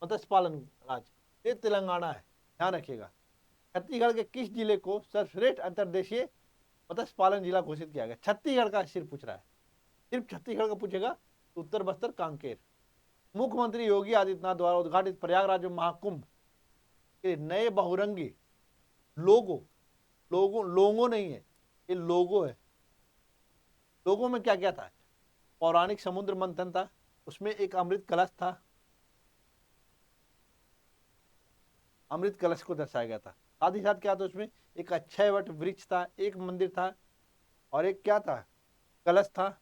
मत्स्य पालन राज्य, ये तेलंगाना है, ध्यान रखिएगा। छत्तीसगढ़ के किस जिले को सर्वश्रेष्ठ अंतरदेशीय मत्स्य पालन जिला घोषित किया गया, छत्तीसगढ़ का सिर्फ पूछ रहा है, सिर्फ छत्तीसगढ़ का पूछेगा तो उत्तर बस्तर, कांकेर। मुख्यमंत्री योगी आदित्यनाथ द्वारा उद्घाटित प्रयागराज में महाकुंभ के नए बहुरंगी लोगो, लोगो नहीं है, ये लोगो है। लोगो में क्या क्या था, पौराणिक समुद्र मंथन था, उसमें एक अमृत कलश था, अमृत कलश को दर्शाया गया था। साथ ही साथ क्या था उसमें, एक अक्षय वट वृक्ष था, एक मंदिर था, और एक क्या था, कलश था,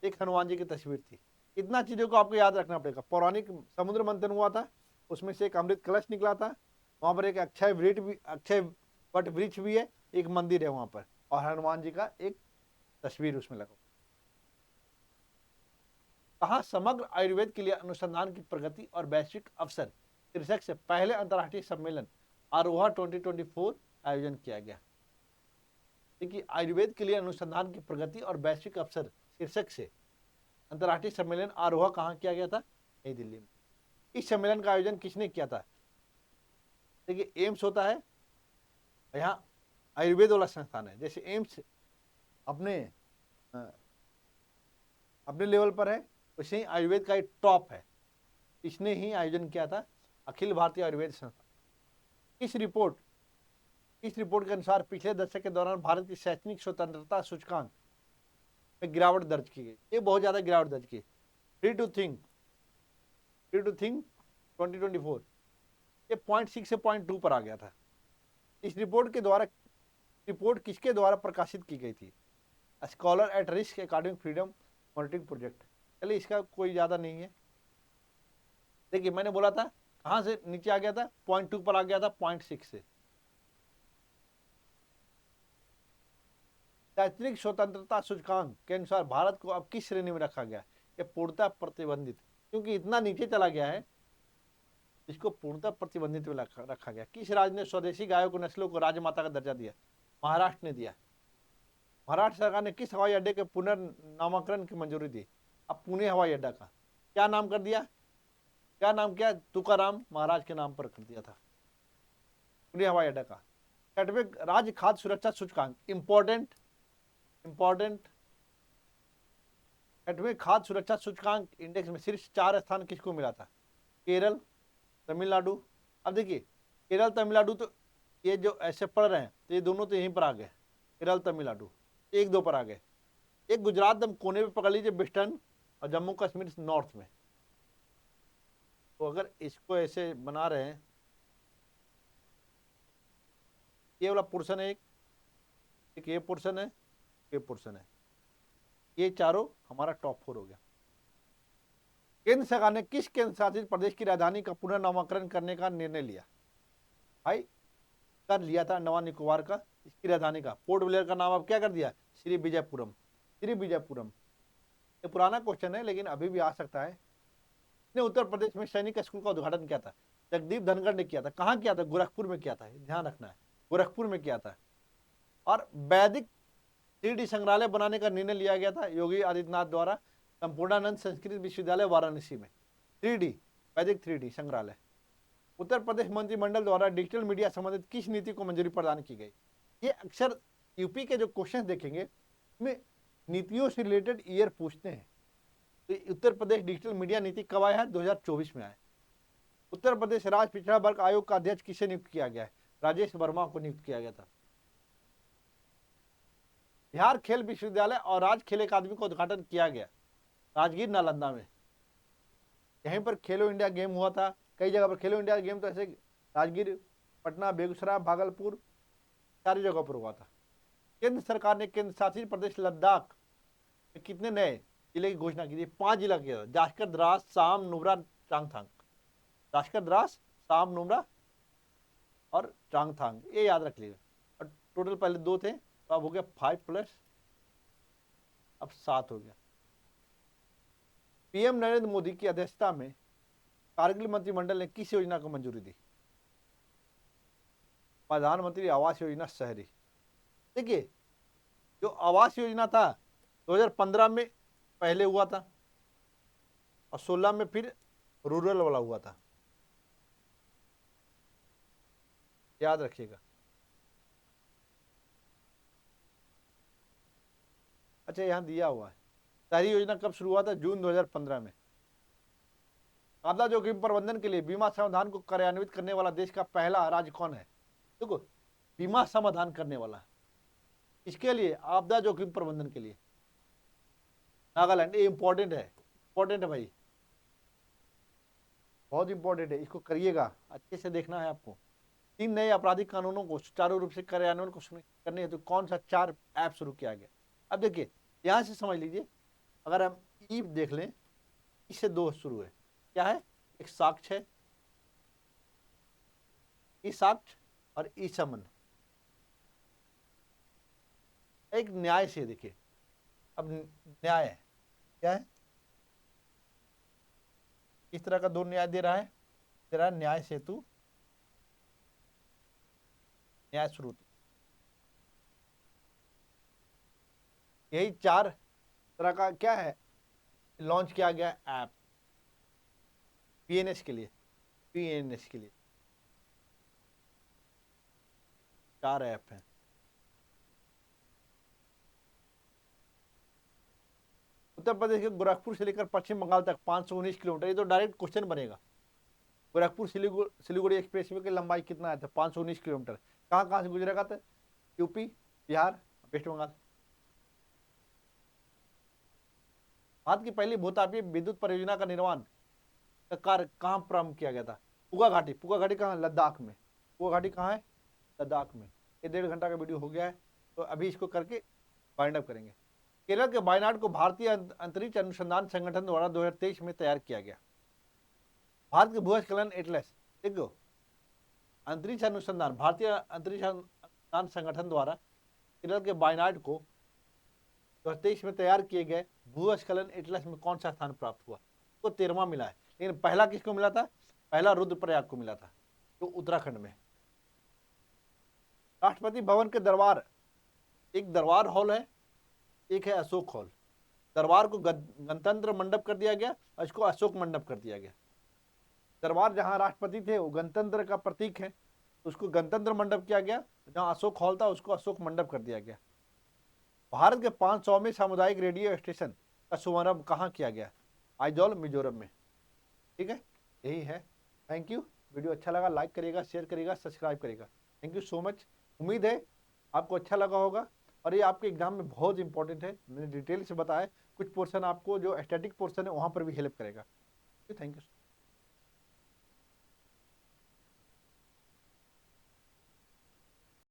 एक हनुमान जी की तस्वीर थी। इतना चीजों को आपको याद रखना पड़ेगा। पौराणिक समुद्र मंथन हुआ था, उसमें से एक अमृत कलश निकला था, वहां पर एक अक्षय वट वृक्ष भी है, एक मंदिर है वहां पर, और हनुमान जी का एक तस्वीर उसमें लगा। कहा समग्र आयुर्वेद के लिए अनुसंधान की प्रगति और वैश्विक अवसर शीर्षक से पहले अंतर्राष्ट्रीय सम्मेलन आरोहा 2024 आयोजन किया गया। देखिए आयुर्वेद के लिए अनुसंधान की प्रगति और वैश्विक अवसर शीर्षक से अंतर्राष्ट्रीय सम्मेलन आरोहा कहाँ किया गया था, नई दिल्ली में। इस सम्मेलन का आयोजन किसने किया था, देखिए एम्स होता है, यहाँ आयुर्वेद वाला संस्थान है, जैसे एम्स अपने अपने लेवल पर है, वैसे ही आयुर्वेद का एक टॉप है, इसने ही आयोजन किया था, अखिल भारतीय आयुर्वेद संस्थान। इस रिपोर्ट के अनुसार पिछले दशक के दौरान भारत की शैक्षणिक स्वतंत्रता सूचकांक में गिरावट दर्ज की गई, ये बहुत ज्यादा गिरावट दर्ज की। फ्री टू थिंक 2024 ये 0.6 से 0.2 पर आ गया था। इस रिपोर्ट किसके द्वारा प्रकाशित की गई थी, scholar at risk academic freedom monitoring project. चलिए इसका कोई ज्यादा नहीं है। देखिए मैंने बोला था कहां से नीचे आ गया था, 0.2 पर आ गया था 0.6 से। शैक्षणिक स्वतंत्रता सूचकांक के अनुसार भारत को अब किस श्रेणी में रखा गया, ये पूर्णतः प्रतिबंधित, क्योंकि इतना नीचे चला गया है, इसको पूर्णतः प्रतिबंधित में रखा गया। किस राज्य ने स्वदेशी गायों को नस्लों को राजमाता का दर्जा दिया, महाराष्ट्र ने दिया। महाराष्ट्र सरकार ने किस हवाई अड्डे के पुनर्नामकरण की मंजूरी दी, अब पुणे हवाई अड्डा का क्या नाम कर दिया, क्या नाम किया, तुकाराम महाराज के नाम पर कर दिया था, पुणे हवाई अड्डा का। 6वें राज्य खाद्य सुरक्षा सूचकांक इंपॉर्टेंट 6वें खाद्य सुरक्षा सूचकांक इंडेक्स में शीर्ष 4 स्थान किसको मिला था, केरल, तमिलनाडु। अब देखिए केरल तमिलनाडु तो ये जो ऐसे पढ़ रहे हैं तो ये दोनों तो यहीं पर आ गए, केरल तमिलनाडु 1-2 पर आ गए। एक गुजरात दम कोने पे पकड़ लीजिए, वेस्टर्न, और जम्मू कश्मीर नॉर्थ में। तो अगर इसको ऐसे बना रहे हैं, ये वाला पोर्शन है, एक ये पोर्शन है, ये पोर्शन है, ये चारों हमारा टॉप 4 हो गया। केंद्र सरकार ने किस केंद्र शासित प्रदेश की राजधानी का पुनर्नामकरण करने का निर्णय लिया, भाई कर लिया था नवा निकोबार का, इसकी राजधानी का पोर्ट ब्लेयर का नाम अब क्या कर दिया, श्री विजयपुरम। ये पुराना क्वेश्चन है लेकिन अभी भी आ सकता है। ने उत्तर प्रदेश में सैनिक स्कूल का उद्घाटन किया था, जगदीप धनखड़ ने किया था, कहाँ किया था, गोरखपुर में किया था, ध्यान रखना है, गोरखपुर में किया था। और वैदिक 3D संग्रहालय बनाने का निर्णय लिया गया था योगी आदित्यनाथ द्वारा संपूर्णानंद संस्कृत विश्वविद्यालय वाराणसी में, 3D वैदिक 3D संग्रहालय। उत्तर प्रदेश मंत्रिमंडल द्वारा डिजिटल मीडिया संबंधित किस नीति को मंजूरी प्रदान की गई, ये अक्सर यूपी के जो क्वेश्चन देखेंगे में नीतियों से रिलेटेड ईयर पूछते हैं। तो उत्तर प्रदेश डिजिटल मीडिया नीति कब आया है? 2024 में आया। उत्तर प्रदेश राज्य पिछड़ा वर्ग आयोग का अध्यक्ष किसे नियुक्त किया गया है? राजेश वर्मा को नियुक्त किया गया था। बिहार खेल विश्वविद्यालय और राज्य खेल अकादमी का उद्घाटन किया गया राजगीर नालंदा में। यहीं पर खेलो इंडिया गेम हुआ था। कई जगह पर खेलो इंडिया गेम तो ऐसे राजगीर, पटना, बेगूसराय, भागलपुर सारी जगह पर हुआ था। केंद्र सरकार ने केंद्र शासित प्रदेश लद्दाख में कितने नए जिले की घोषणा की थी? 5 जिला किया। जास्कर, द्रास, साम, नुब्रा, चांगथांग। जास्कर, द्रास, साम, नुब्रा और चांगथांग, ये याद रख लीजिएगा। और टोटल पहले 2 थे, तो अब हो गया 5 प्लस, अब 7 हो गया। पीएम नरेंद्र मोदी की अध्यक्षता में कारगिल मंत्रिमंडल ने किस योजना को मंजूरी दी? प्रधानमंत्री आवास योजना शहरी। देखिए, जो आवास योजना था 2015 में पहले हुआ था और 16 में फिर रूरल वाला हुआ था, याद रखिएगा। अच्छा, यहां दिया हुआ है शहरी योजना कब शुरू हुआ था? जून 2015 में। आपदा जोखिम प्रबंधन के लिए बीमा समाधान को कार्यान्वित करने वाला देश का पहला राज्य कौन है? देखो, बीमा समाधान करने वाला इसके लिए आपदा जोखिम प्रबंधन के लिए नागालैंड। ये इंपॉर्टेंट है, इंपॉर्टेंट है भाई, बहुत इंपॉर्टेंट है, इसको करिएगा, अच्छे से देखना है आपको। 3 नए आपराधिक कानूनों को सुचारू रूप से कार्यान्वयन को करने हेतु कौन सा 4 ऐप शुरू किया गया? अब देखिए, यहां से समझ लीजिए, अगर हम ई देख लें, इससे 2 शुरू है। क्या है? एक साक्ष्य है, ई साक्ष्य और ई समन। एक न्याय से, देखिए अब न्याय है, क्या है? इस तरह का 2 न्याय दे रहा है, न्याय सेतु, न्याय श्रुति। यही 4 तरह का क्या है लॉन्च किया गया ऐप पीएनएस के लिए। पीएनएस के लिए 4 ऐप हैं। उत्तर प्रदेश के गोरखपुर से लेकर पश्चिम बंगाल तक 519 किलोमीटर, ये तो डायरेक्ट क्वेश्चन बनेगा। गोरखपुर सिलीगुड़ी एक्सप्रेसवे की लंबाई कितना है? 519 किलोमीटर। कहाँ कहाँ से गुजरेगा? तो यूपी, बिहार, वेस्ट बंगाल। भारत की पहली भूतापीय विद्युत परियोजना का निर्माण का कार्य कहाँ प्रारंभ किया गया था? पुगा घाटी। पुगा घाटी कहाँ? लद्दाख में। पुगा घाटी कहाँ है? लद्दाख में। ये 1.5 घंटा का वीडियो हो गया है, तो अभी इसको करके वाइंड अप करेंगे। केरल के वायनाड को भारतीय अंतरिक्ष अनुसंधान संगठन द्वारा 2023 में तैयार किया गया। भारत के भूस्खलन एटलस, देखो, अंतरिक्ष अनुसंधान, भारतीय अंतरिक्ष अनुसंधान संगठन द्वारा केरल के वायनाड को 2023 में तैयार किए गए भूस्खलन एटलस में कौन सा स्थान प्राप्त हुआ? तो 13वां मिला है, लेकिन पहला किसको मिला था? पहला रुद्रप्रयाग को मिला था, जो उत्तराखंड में। राष्ट्रपति भवन के दरबार, एक दरबार हॉल है, एक है अशोक हॉल। दरबार को गणतंत्र मंडप कर दिया गया और इसको अशोक मंडप कर दिया गया। दरबार जहां राष्ट्रपति थे वो गणतंत्र का प्रतीक है, तो उसको गणतंत्र मंडप किया गया। जहां अशोक हॉल था उसको अशोक मंडप कर दिया गया। भारत के 500वें सामुदायिक रेडियो स्टेशन का शुभारंभ कहाँ किया गया? आइजॉल, मिजोरम में। ठीक है, यही है। Thank you. वीडियो अच्छा लगा लाइक करिएगा, शेयर करिएगा, सब्सक्राइब करिएगा। Thank you so much. उम्मीद है आपको अच्छा लगा होगा और ये आपके एग्जाम में बहुत इंपॉर्टेंट है। मैंने डिटेल से बताया, कुछ पोर्शन आपको जो स्टैटिक पोर्शन है वहाँ पर भी हेल्प करेगा। Thank you.